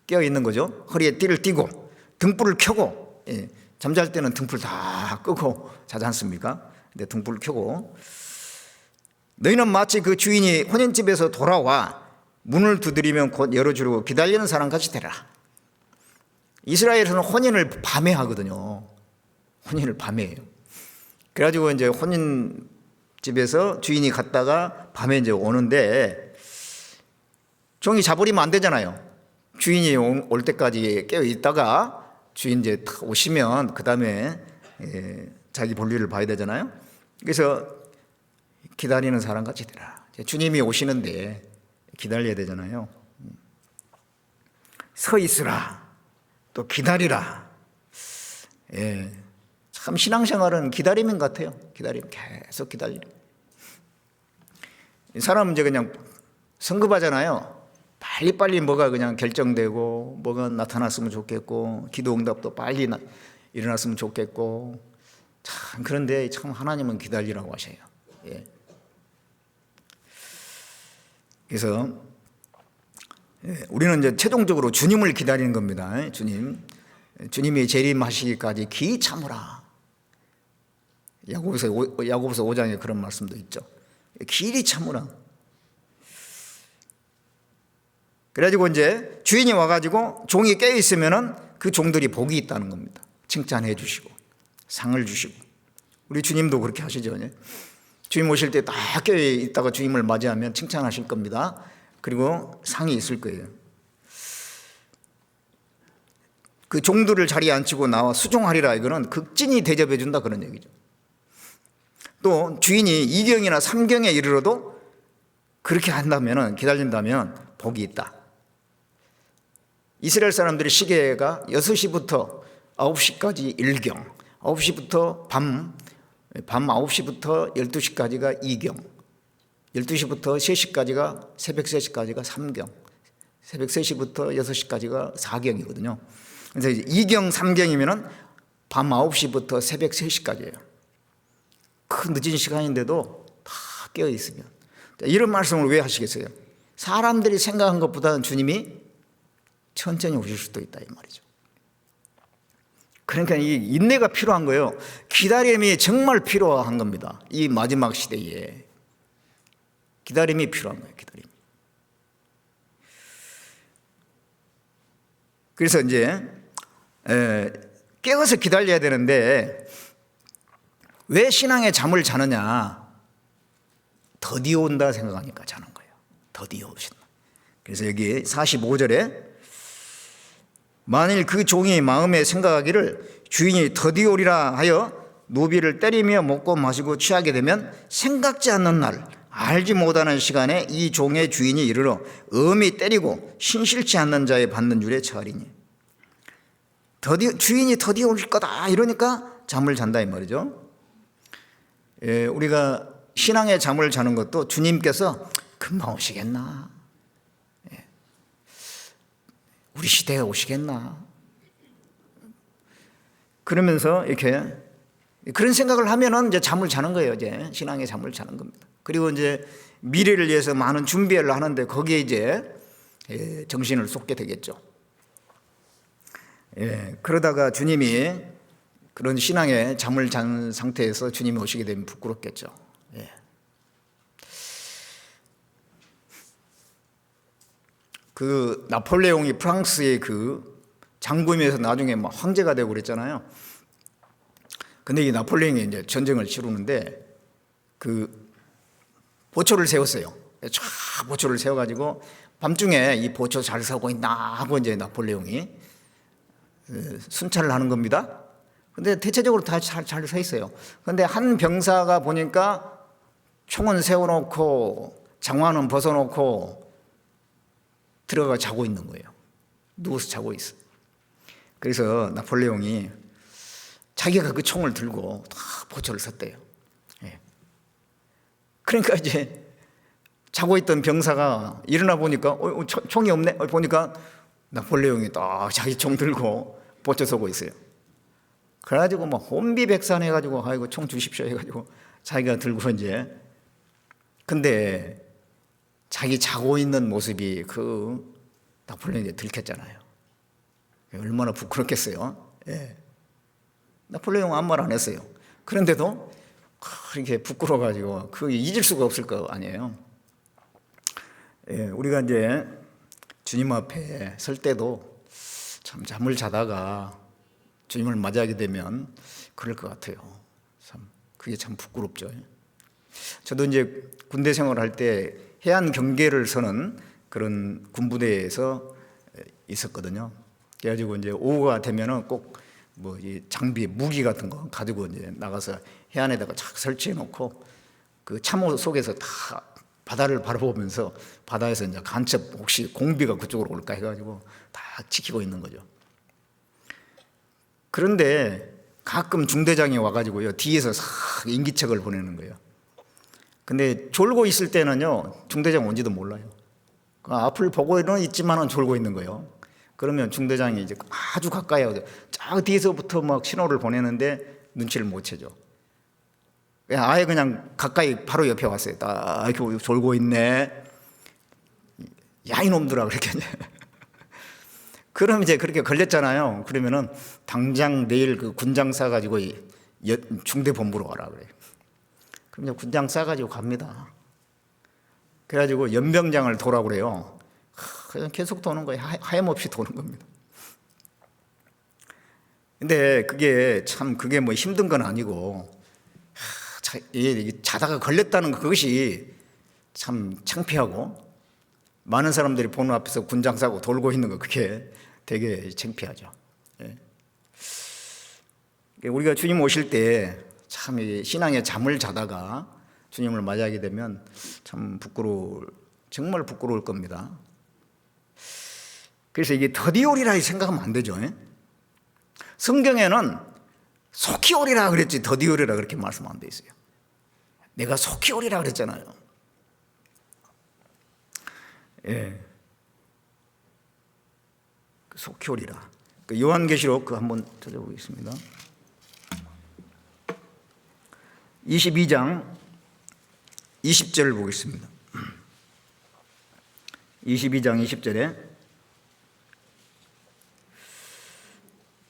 Speaker 1: 깨어있는 거죠. 허리에 띠를 띠고 등불을 켜고, 잠잘 때는 등불 다 끄고 자지 않습니까? 근데 등불을 켜고, 너희는 마치 그 주인이 혼인집에서 돌아와 문을 두드리면 곧 열어주려고 기다리는 사람 같이 되라. 이스라엘에서는 혼인을 밤에 하거든요. 혼인을 밤에 해요. 그래가지고 이제 혼인집에서 주인이 갔다가 밤에 이제 오는데 종이 자버리면 안 되잖아요. 주인이 올 때까지 깨어 있다가 주인 이제 탁 오시면 그 다음에 자기 볼일을 봐야 되잖아요. 그래서 기다리는 사람 같이 되라. 주님이 오시는데 기다려야 되잖아요. 서 있으라. 또 기다리라. 참 신앙생활은 기다리는 것 같아요. 기다리면 계속 기다리는. 사람은 이제 그냥 성급하잖아요. 빨리빨리 뭐가 그냥 결정되고 뭐가 나타났으면 좋겠고 기도 응답도 빨리 일어났으면 좋겠고 참. 그런데 참 하나님은 기다리라고 하셔요. 예. 그래서 우리는 이제 최종적으로 주님을 기다리는 겁니다. 주님이 재림하시기까지 기 참으라. 야고보서 5장에 그런 말씀도 있죠. 길이 참으라. 그래가지고 이제 주인이 와가지고 종이 깨어 있으면은 그 종들이 복이 있다는 겁니다. 칭찬해 주시고 상을 주시고. 우리 주님도 그렇게 하시죠. 주님 오실 때 다 깨어 있다가 주님을 맞이하면 칭찬하실 겁니다. 그리고 상이 있을 거예요. 그 종들을 자리에 앉히고 나와 수종하리라, 이거는 극진히 대접해 준다, 그런 얘기죠. 또 주인이 2경이나 3경에 이르러도 그렇게 한다면, 기다린다면 복이 있다. 이스라엘 사람들의 시계가 6시부터 9시까지 1경, 9시부터 밤 9시부터 12시까지가 2경, 12시부터 3시까지가, 새벽 3시까지가 3경, 새벽 3시부터 6시까지가 4경이거든요. 그래서 2경, 3경이면 밤 9시부터 새벽 3시까지예요. 그 늦은 시간인데도 다 깨어 있으면. 이런 말씀을 왜 하시겠어요? 사람들이 생각한 것보다는 주님이 천천히 오실 수도 있다, 이 말이죠. 그러니까 이 인내가 필요한 거예요. 기다림이 정말 필요한 겁니다. 이 마지막 시대에 기다림이 필요한 거예요. 기다림. 그래서 이제 깨어서 기다려야 되는데 왜 신앙의 잠을 자느냐? 더디어 온다 생각하니까 자는 거예요. 더디어 오신다. 그래서 여기 45절에 만일 그 종이 마음에 생각하기를 주인이 더디어 오리라 하여 노비를 때리며 먹고 마시고 취하게 되면 생각지 않는 날, 알지 못하는 시간에 이 종의 주인이 이르러 엄히 때리고 신실치 않는 자의 받는 줄에 처하리니. 주인이 더디어 올 거다 이러니까 잠을 잔다, 이 말이죠. 우리가 신앙의 잠을 자는 것도 주님께서 금방 오시겠나, 우리 시대에 오시겠나, 그러면서 이렇게 그런 생각을 하면은 이제 잠을 자는 거예요. 이제 신앙의 잠을 자는 겁니다. 그리고 이제 미래를 위해서 많은 준비를 하는데 거기에 이제 정신을 쏟게 되겠죠. 그러다가 주님이 그런 신앙의 잠을 잔 상태에서 주님이 오시게 되면 부끄럽겠죠. 그 나폴레옹이 프랑스의 그 장군에서 나중에 막 황제가 되고 그랬잖아요. 근데 이 나폴레옹이 이제 전쟁을 치르는데 그 보초를 세웠어요. 쫙 보초를 세워가지고 밤중에 이 보초 잘 서고 있나 하고 이제 나폴레옹이 순찰을 하는 겁니다. 근데 대체적으로 다 잘 서 있어요. 근데 한 병사가 보니까 총은 세워놓고 장화는 벗어놓고 들어가 자고 있는 거예요. 누워서 자고 있어요. 그래서 나폴레옹이 자기가 그 총을 들고 다 보초를 섰대요. 그러니까 이제 자고 있던 병사가 일어나 보니까 총이 없네. 보니까 나폴레옹이 딱 자기 총 들고 보초 서고 있어요. 그래가지고 막 혼비백산해가지고 아이고 총 주십시오 해가지고 자기가 들고 이제, 근데 자기 자고 있는 모습이 그 나폴레옹이 들켰잖아요. 얼마나 부끄럽겠어요. 나폴레옹은 아무 말 안 했어요. 그런데도 그렇게 부끄러워가지고 그게 잊을 수가 없을 거 아니에요. 우리가 이제 주님 앞에 설 때도 참 잠을 자다가 주님을 맞이하게 되면 그럴 것 같아요. 참 그게 참 부끄럽죠. 저도 이제 군대 생활할 때 해안 경계를 서는 그런 군부대에서 있었거든요. 그래가지고 이제 오후가 되면은 꼭 뭐 이 장비, 무기 같은 거 가지고 이제 나가서 해안에다가 착 설치해 놓고 그 참호 속에서 다 바다를 바라보면서 바다에서 이제 간첩 혹시 공비가 그쪽으로 올까 해가지고 다 지키고 있는 거죠. 그런데 가끔 중대장이 와가지고요 뒤에서 싹 인기척을 보내는 거예요. 근데 졸고 있을 때는요 중대장 온지도 몰라요. 앞을 보고는 있지만은 졸고 있는 거예요. 그러면 중대장이 이제 아주 가까이 하고 저 뒤에서부터 막 신호를 보내는데 눈치를 못 채죠. 아예 그냥 가까이 바로 옆에 왔어요. 딱 이렇게 졸고 있네. 야, 이놈들아, 그렇게. 그럼 이제 그렇게 걸렸잖아요. 그러면은 당장 내일 그 군장 싸가지고 중대본부로 와라 그래요. 그럼 이제 군장 싸가지고 갑니다. 그래가지고 연병장을 도라고 그래요. 그냥 계속 도는 거예요. 하염없이 도는 겁니다. 근데 그게 뭐 힘든 건 아니고, 자다가 걸렸다는 그것이 참 창피하고, 많은 사람들이 보는 앞에서 군장 싸고 돌고 있는 거, 그게 되게 창피하죠. 우리가 주님 오실 때 참 신앙의 잠을 자다가 주님을 맞이하게 되면 참 정말 부끄러울 겁니다. 그래서 이게 더디 오리라 생각하면 안 되죠. 성경에는 속히 오리라 그랬지 더디 오리라 그렇게 말씀 안 돼 있어요. 내가 속히 오리라 그랬잖아요. 속히 오리라. 요한계시록 한번 찾아보겠습니다. 22장 20절을 보겠습니다. 22장 20절에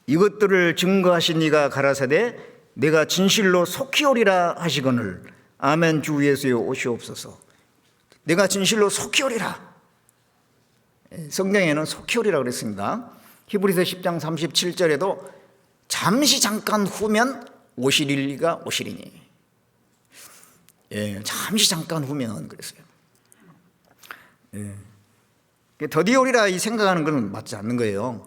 Speaker 1: 이것들을 증거하신 이가 가라사대 내가 진실로 속히 오리라 하시거늘 아멘 주 예수여 오시옵소서. 내가 진실로 속히 오리라. 성경에는 속히 오리라 그랬습니다. 히브리서 10장 37절에도 잠시 잠깐 후면 오시리가 오시리니. 잠시 잠깐 후면 그랬어요. 더디 오리라 이 생각하는 건 맞지 않는 거예요.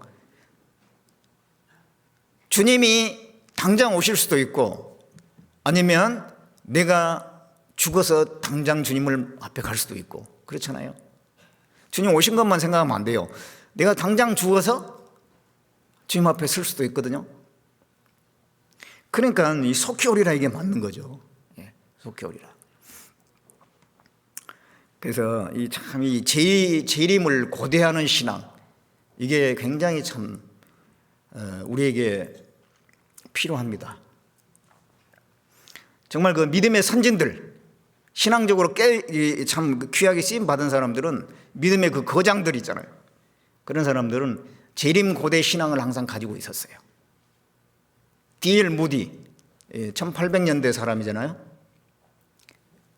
Speaker 1: 주님이 당장 오실 수도 있고 아니면 내가 죽어서 당장 주님을 앞에 갈 수도 있고 그렇잖아요. 주님 오신 것만 생각하면 안 돼요. 내가 당장 죽어서 주님 앞에 설 수도 있거든요. 그러니까 이 속히 오리라 이게 맞는 거죠. 속히 오리라. 그래서 이 재림을 고대하는 신앙 이게 굉장히 참 우리에게 필요합니다. 정말 그 믿음의 선진들, 신앙적으로 참 귀하게 쓰임 받은 사람들은 믿음의 그 거장들 있잖아요. 그런 사람들은 재림 고대 신앙을 항상 가지고 있었어요. D.L. 무디 1800년대 사람이잖아요.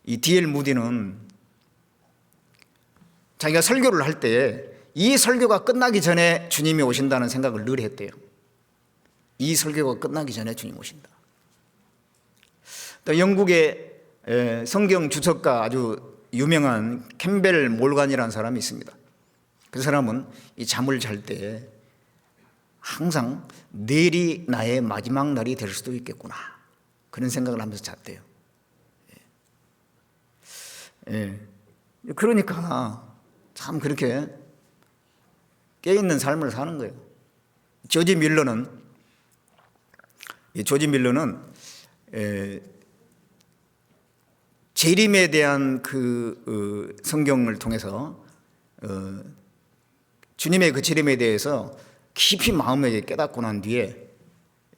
Speaker 1: 이 D.L. 무디는 자기가 설교를 할 때 이 설교가 끝나기 전에 주님이 오신다는 생각을 늘 했대요. 이 설교가 끝나기 전에 주님 오신다. 또 영국의 성경 주석가 아주 유명한 캠벨 몰간이라는 사람이 있습니다. 그 사람은 이 잠을 잘 때 항상 내일이 나의 마지막 날이 될 수도 있겠구나 그런 생각을 하면서 잤대요. 그러니까 참 그렇게 깨어있는 삶을 사는 거예요. 조지 밀러는 재림에 대한 그 성경을 통해서 주님의 그 재림에 대해서 깊이 마음에 깨닫고 난 뒤에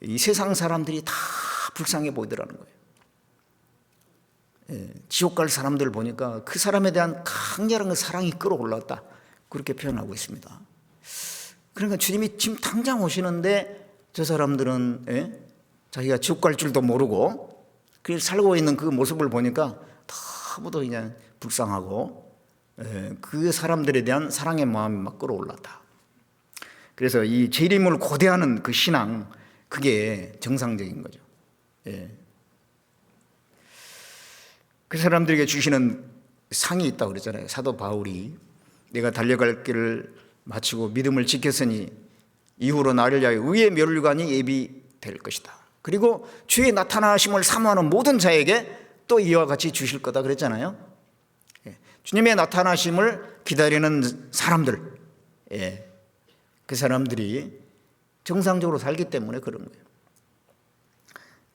Speaker 1: 이 세상 사람들이 다 불쌍해 보이더라는 거예요. 지옥 갈 사람들 보니까 그 사람에 대한 강렬한 그 사랑이 끌어올랐다 그렇게 표현하고 있습니다. 그러니까 주님이 지금 당장 오시는데 저 사람들은 자기가 지옥 갈 줄도 모르고 그 살고 있는 그 모습을 보니까 너무도 그냥 불쌍하고 그 사람들에 대한 사랑의 마음이 막 끌어올랐다. 그래서 이 재림을 고대하는 그 신앙 그게 정상적인 거죠. 그 사람들에게 주시는 상이 있다고 그랬잖아요. 사도 바울이 내가 달려갈 길을 마치고 믿음을 지켰으니 이후로 나를 위하여 의의 멸관이 예비될 것이다. 그리고 주의 나타나심을 사모하는 모든 자에게 또 이와 같이 주실 거다 그랬잖아요. 주님의 나타나심을 기다리는 사람들, 그 사람들이 정상적으로 살기 때문에 그런 거예요.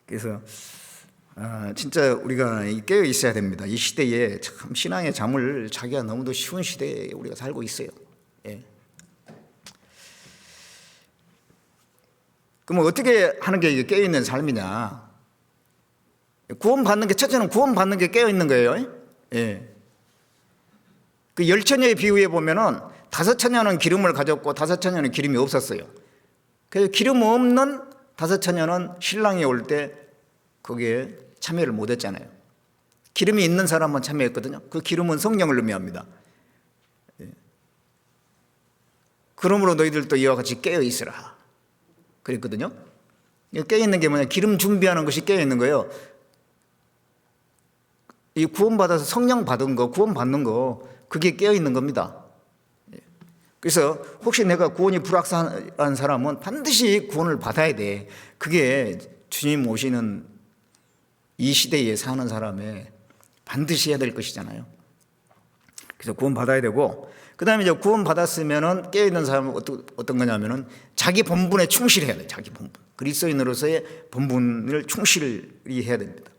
Speaker 1: 그래서 진짜 우리가 깨어 있어야 됩니다. 이 시대에 참 신앙의 잠을 자기가 너무도 쉬운 시대에 우리가 살고 있어요. 그럼 어떻게 하는 게 깨어 있는 삶이냐? 구원받는 게, 첫째는 구원받는 게 깨어있는 거예요. 예. 그 10처녀의 비유에 보면은 5처녀는 기름을 가졌고 5처녀는 기름이 없었어요. 그래서 기름 없는 5처녀는 신랑이 올 때 거기에 참여를 못 했잖아요. 기름이 있는 사람만 참여했거든요. 그 기름은 성령을 의미합니다. 예. 그러므로 너희들도 이와 같이 깨어 있으라 그랬거든요. 깨어있는 게 뭐냐, 기름 준비하는 것이 깨어있는 거예요. 이 구원받아서 성령 받은 거, 구원받는 거, 그게 깨어있는 겁니다. 그래서 혹시 내가 구원이 불확실한 사람은 반드시 구원을 받아야 돼. 그게 주님 오시는 이 시대에 사는 사람의 반드시 해야 될 것이잖아요. 그래서 구원 받아야 되고, 그 다음에 이제 구원 받았으면은 깨어있는 사람은 어떤 거냐면은 자기 본분에 충실해야 돼. 자기 본분. 그리스도인으로서의 본분을 충실히 해야 됩니다.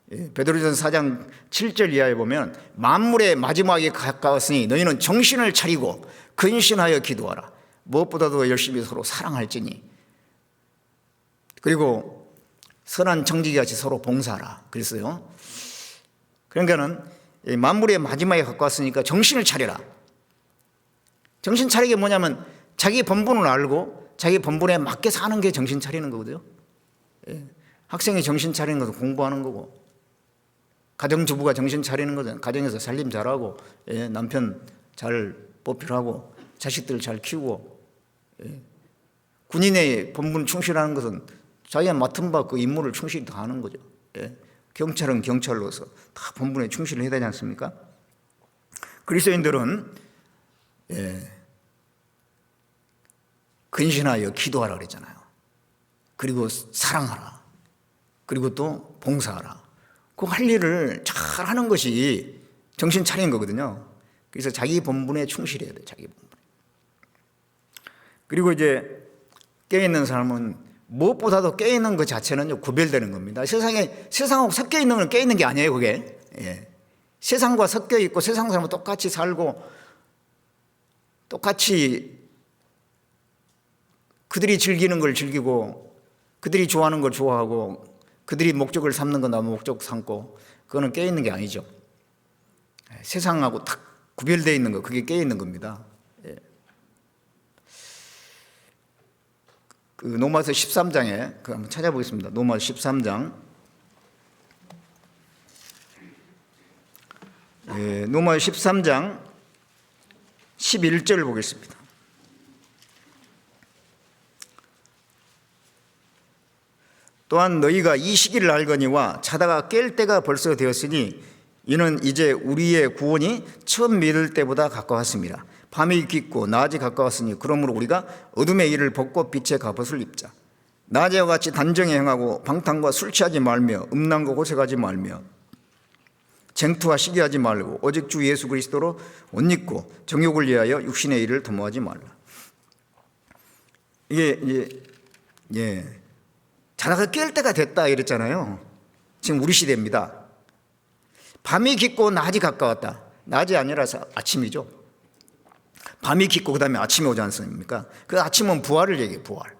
Speaker 1: 베드로전서 4장 7절 이하에 보면 만물의 마지막에 가까웠으니 너희는 정신을 차리고 근신하여 기도하라. 무엇보다도 열심히 서로 사랑할지니, 그리고 선한 청지기같이 서로 봉사하라 그랬어요. 그러니까는 만물의 마지막에 가까웠으니까 정신을 차려라. 정신 차리게 뭐냐면 자기 본분을 알고 자기 본분에 맞게 사는 게 정신 차리는 거거든요. 학생이 정신 차리는 것은 공부하는 거고, 가정주부가 정신 차리는 것은 가정에서 살림 잘하고, 남편 잘 보필하고, 자식들 잘 키우고, 군인의 본분 충실하는 것은 자기가 맡은 바 그 임무를 충실히 다 하는 거죠. 경찰은 경찰로서 다 본분에 충실을 해야 되지 않습니까? 그리스도인들은 근신하여 기도하라 그랬잖아요. 그리고 사랑하라. 그리고 또 봉사하라. 그 할 일을 잘 하는 것이 정신 차린 거거든요. 그래서 자기 본분에 충실해야 돼요. 자기 본분에. 그리고 이제 깨어있는 사람은 무엇보다도 깨어있는 것 자체는 구별되는 겁니다. 세상하고 섞여 있는 건 깨어있는 게 아니에요, 그게. 세상과 섞여 있고 세상 사람은 똑같이 살고 똑같이 그들이 즐기는 걸 즐기고 그들이 좋아하는 걸 좋아하고 그들이 목적을 삼는 건 나도 목적 삼고, 그거는 깨어있는 게 아니죠. 세상하고 딱 구별되어 있는 거, 그게 깨어있는 겁니다. 그 로마서 13장에 그 한번 찾아보겠습니다. 로마서 13장. 로마서 13장 11절 보겠습니다. 또한 너희가 이 시기를 알거니와 자다가 깰 때가 벌써 되었으니 이는 이제 우리의 구원이 처음 믿을 때보다 가까웠습니다. 밤이 깊고 낮이 가까웠으니 그러므로 우리가 어둠의 일을 벗고 빛의 갑옷을 입자. 낮에와 같이 단정히 행하고 방탕과 술 취하지 말며 음란과 호색하지 말며 쟁투와 시기하지 말고 오직 주 예수 그리스도로 옷 입고 정욕을 위하여 육신의 일을 도모하지 말라. 이게 자다가 깰 때가 됐다 이랬잖아요. 지금 우리 시대입니다. 밤이 깊고 낮이 가까웠다. 낮이 아니라서 아침이죠. 밤이 깊고 그 다음에 아침이 오지 않습니까? 그 아침은 부활을 얘기해요. 부활.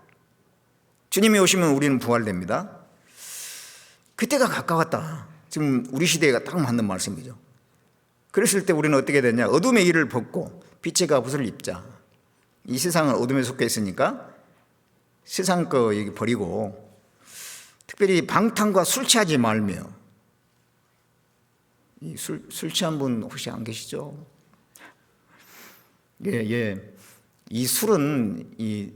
Speaker 1: 주님이 오시면 우리는 부활됩니다. 그때가 가까웠다. 지금 우리 시대가 딱 맞는 말씀이죠. 그랬을 때 우리는 어떻게 되냐, 어둠의 일을 벗고 빛의 갑옷을 입자. 이 세상은 어둠에 속해 있으니까 세상 거 얘기 버리고, 특별히 방탕과 술 취하지 말며. 술 취한 분 혹시 안 계시죠? 이 술은 이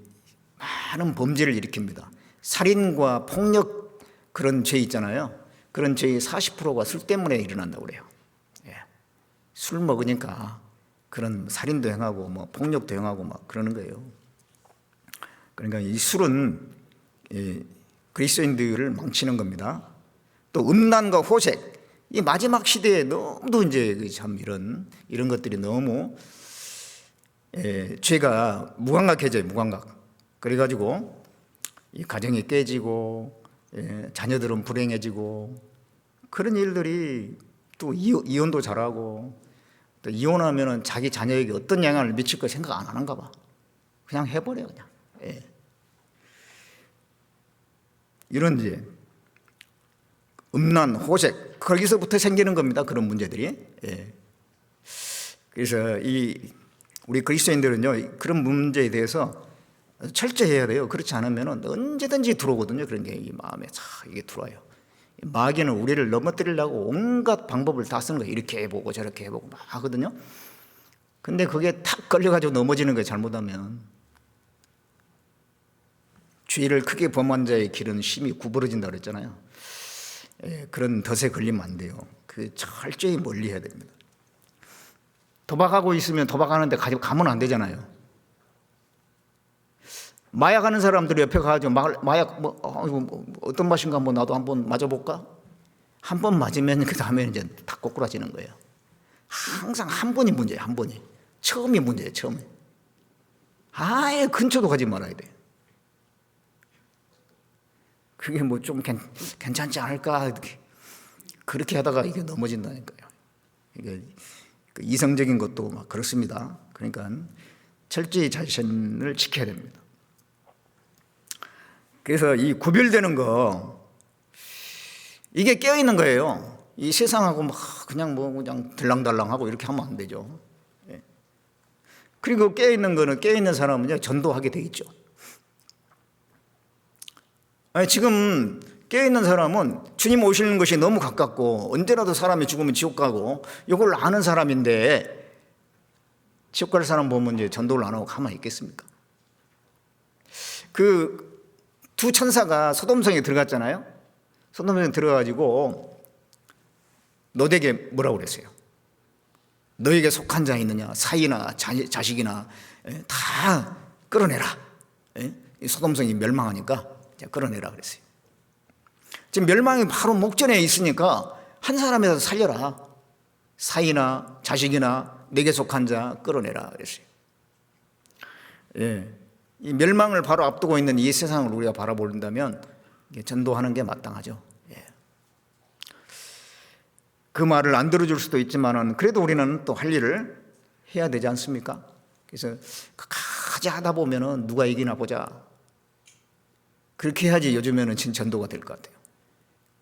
Speaker 1: 많은 범죄를 일으킵니다. 살인과 폭력, 그런 죄 있잖아요. 그런 죄의 40%가 술 때문에 일어난다고 그래요. 술 먹으니까 그런 살인도 행하고 뭐 폭력도 행하고 막 그러는 거예요. 그러니까 이 술은 그리스도인들을 망치는 겁니다. 또 음란과 호색, 이 마지막 시대에 너무 이제 참 이런 것들이 너무 죄가 무감각해져요. 무감각. 그래가지고 이 가정이 깨지고 자녀들은 불행해지고, 그런 일들이, 또 이혼도 잘하고, 또 이혼하면은 자기 자녀에게 어떤 영향을 미칠 거 생각 안 하는가 봐. 그냥 해버려 그냥. 이런 이제 음란, 호색, 거기서부터 생기는 겁니다. 그런 문제들이. 예. 그래서 우리 그리스도인들은요, 그런 문제에 대해서 철저해야 돼요. 그렇지 않으면 언제든지 들어오거든요. 그런 게 이 마음에 이게 들어와요. 마귀는 우리를 넘어뜨리려고 온갖 방법을 다 쓰는 거예요. 이렇게 해보고 저렇게 해보고 막 하거든요. 근데 그게 탁 걸려가지고 넘어지는 거예요. 잘못하면. 죄를 크게 범한 자의 길은 심히 구부러진다고 그랬잖아요. 예, 그런 덫에 걸리면 안 돼요. 그 철저히 멀리 해야 됩니다. 도박하고 있으면 도박하는데 가면 안 되잖아요. 마약하는 사람들이 옆에 가가지고 마약 어떤 맛인가 한번 나도 한번 맞아볼까? 한 번 맞으면 그 다음에 이제 다 꼬꾸라지는 거예요. 항상 한 번이 문제예요. 한 번이 처음이 문제예요. 처음에 아예 근처도 가지 말아야 돼. 그게 뭐 좀 괜찮지 않을까? 그렇게 하다가 이게 넘어진다니까요. 이게 이성적인 것도 막 그렇습니다. 그러니까 철저히 자신을 지켜야 됩니다. 그래서 이 구별되는 거, 이게 깨어있는 거예요. 이 세상하고 막 그냥 들랑달랑하고 이렇게 하면 안 되죠. 예. 그리고 깨어있는 거는, 깨어있는 사람은요, 전도하게 돼 있죠. 아니, 지금 깨어있는 사람은 주님 오시는 것이 너무 가깝고 언제라도 사람이 죽으면 지옥 가고 이걸 아는 사람인데, 지옥 갈 사람 보면 이제 전도를 안 하고 가만히 있겠습니까? 그 두 천사가 소돔성에 들어갔잖아요. 소돔성에 들어가가지고 노대게 뭐라고 그랬어요? 너에게 속한 자 있느냐? 사이나 자식이나 다 끌어내라. 소돔성이 멸망하니까 끌어내라 그랬어요. 지금 멸망이 바로 목전에 있으니까 한 사람이라도 살려라. 사이나 자식이나 내게 속한 자 끌어내라 그랬어요. 예. 이 멸망을 바로 앞두고 있는 이 세상을 우리가 바라본다면 전도하는 게 마땅하죠. 예. 그 말을 안 들어줄 수도 있지만 그래도 우리는 또 할 일을 해야 되지 않습니까? 그래서 가지 하다 보면은 누가 이기나 보자. 그렇게 해야지 요즘에는 진짜 전도가 될 것 같아요.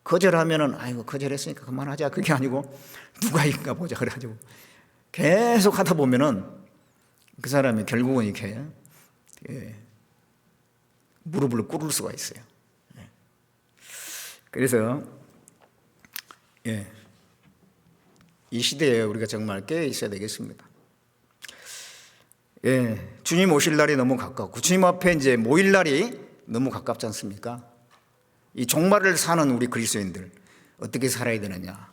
Speaker 1: 거절하면은 아이고 거절했으니까 그만하자. 그게 아니고 누가 이기나 보자 그래가지고 계속 하다 보면은 그 사람이 결국은 이렇게 무릎을 꿇을 수가 있어요. 그래서 이 시대에 우리가 정말 깨어 있어야 되겠습니다. 주님 오실 날이 너무 가깝고 주님 앞에 이제 모일 날이 너무 가깝지 않습니까? 이 종말을 사는 우리 그리스도인들 어떻게 살아야 되느냐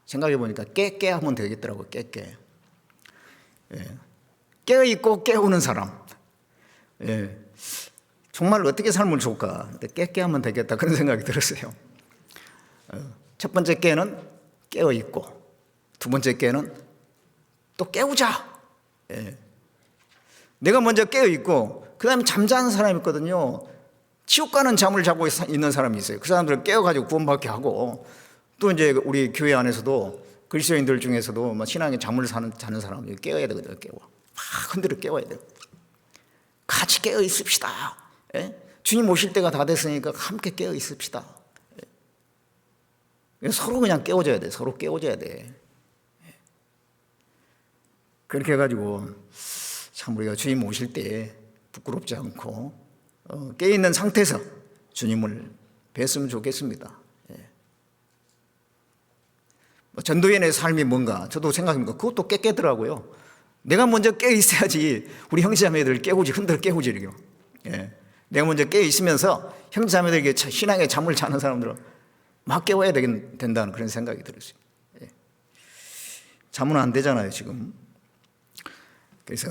Speaker 1: 생각해 보니까 깨 하면 되겠더라고요. 깨. 깨어 있고 깨우는 사람. 정말 어떻게 살면 좋을까? 깨 하면 되겠다 그런 생각이 들었어요. 첫 번째 깨는 깨어 있고, 두 번째 깨는 또 깨우자. 내가 먼저 깨어 있고, 그 다음에 잠자는 사람이 있거든요. 지옥 가는 잠을 자고 있는 사람이 있어요. 그 사람들을 깨워가지고 구원받게 하고, 또 이제 우리 교회 안에서도 그리스도인들 중에서도 신앙의 잠을 자는 사람이 깨워야 되거든요. 막 흔들어 깨워야 돼요. 같이 깨어 있읍시다. 주님 오실 때가 다 됐으니까 함께 깨어 있읍시다. 서로 그냥 깨워줘야 돼. 서로 깨워줘야 돼. 그렇게 해가지고 참 우리가 주님 오실 때 부끄럽지 않고 깨어있는 상태에서 주님을 뵀으면 좋겠습니다. 전도인의 삶이 뭔가 저도 생각해보니까 그것도 깨더라고요. 내가 먼저 깨어 있어야지 우리 형제자매들 깨우지, 흔들어 깨우지 이렇게. 내가 먼저 깨어 있으면서 형제자매들에게 신앙의 잠을 자는 사람들은 막 깨워야 된다는 그런 생각이 들었어요. 잠은 안 되잖아요 지금. 그래서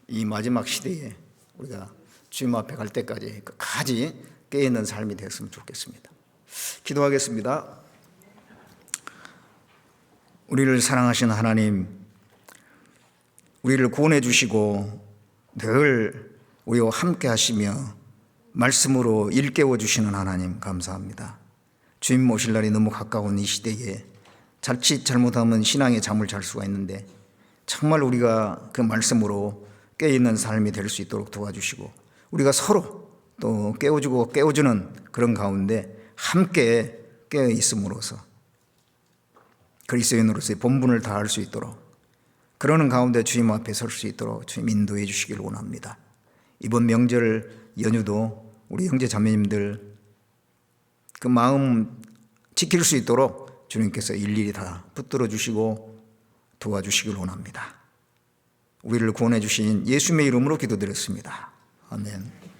Speaker 1: 이 마지막 시대에 우리가 주님 앞에 갈 때까지 끝까지 깨어 있는 삶이 되었으면 좋겠습니다. 기도하겠습니다. 우리를 사랑하시는 하나님, 우리를 구원해 주시고 늘 우리와 함께 하시며 말씀으로 일깨워 주시는 하나님 감사합니다. 주님 오실 날이 너무 가까운 이 시대에 자칫 잘못하면 신앙의 잠을 잘 수가 있는데 정말 우리가 그 말씀으로 깨어있는 삶이 될 수 있도록 도와주시고 우리가 서로 또 깨워주고 깨워주는 그런 가운데 함께 깨어 있음으로써 그리스도인으로서의 본분을 다할 수 있도록, 그러는 가운데 주님 앞에 설 수 있도록 주님 인도해 주시길 원합니다. 이번 명절 연휴도 우리 형제 자매님들 그 마음 지킬 수 있도록 주님께서 일일이 다 붙들어 주시고 도와주시길 원합니다. 우리를 구원해 주신 예수님의 이름으로 기도드렸습니다. 아멘.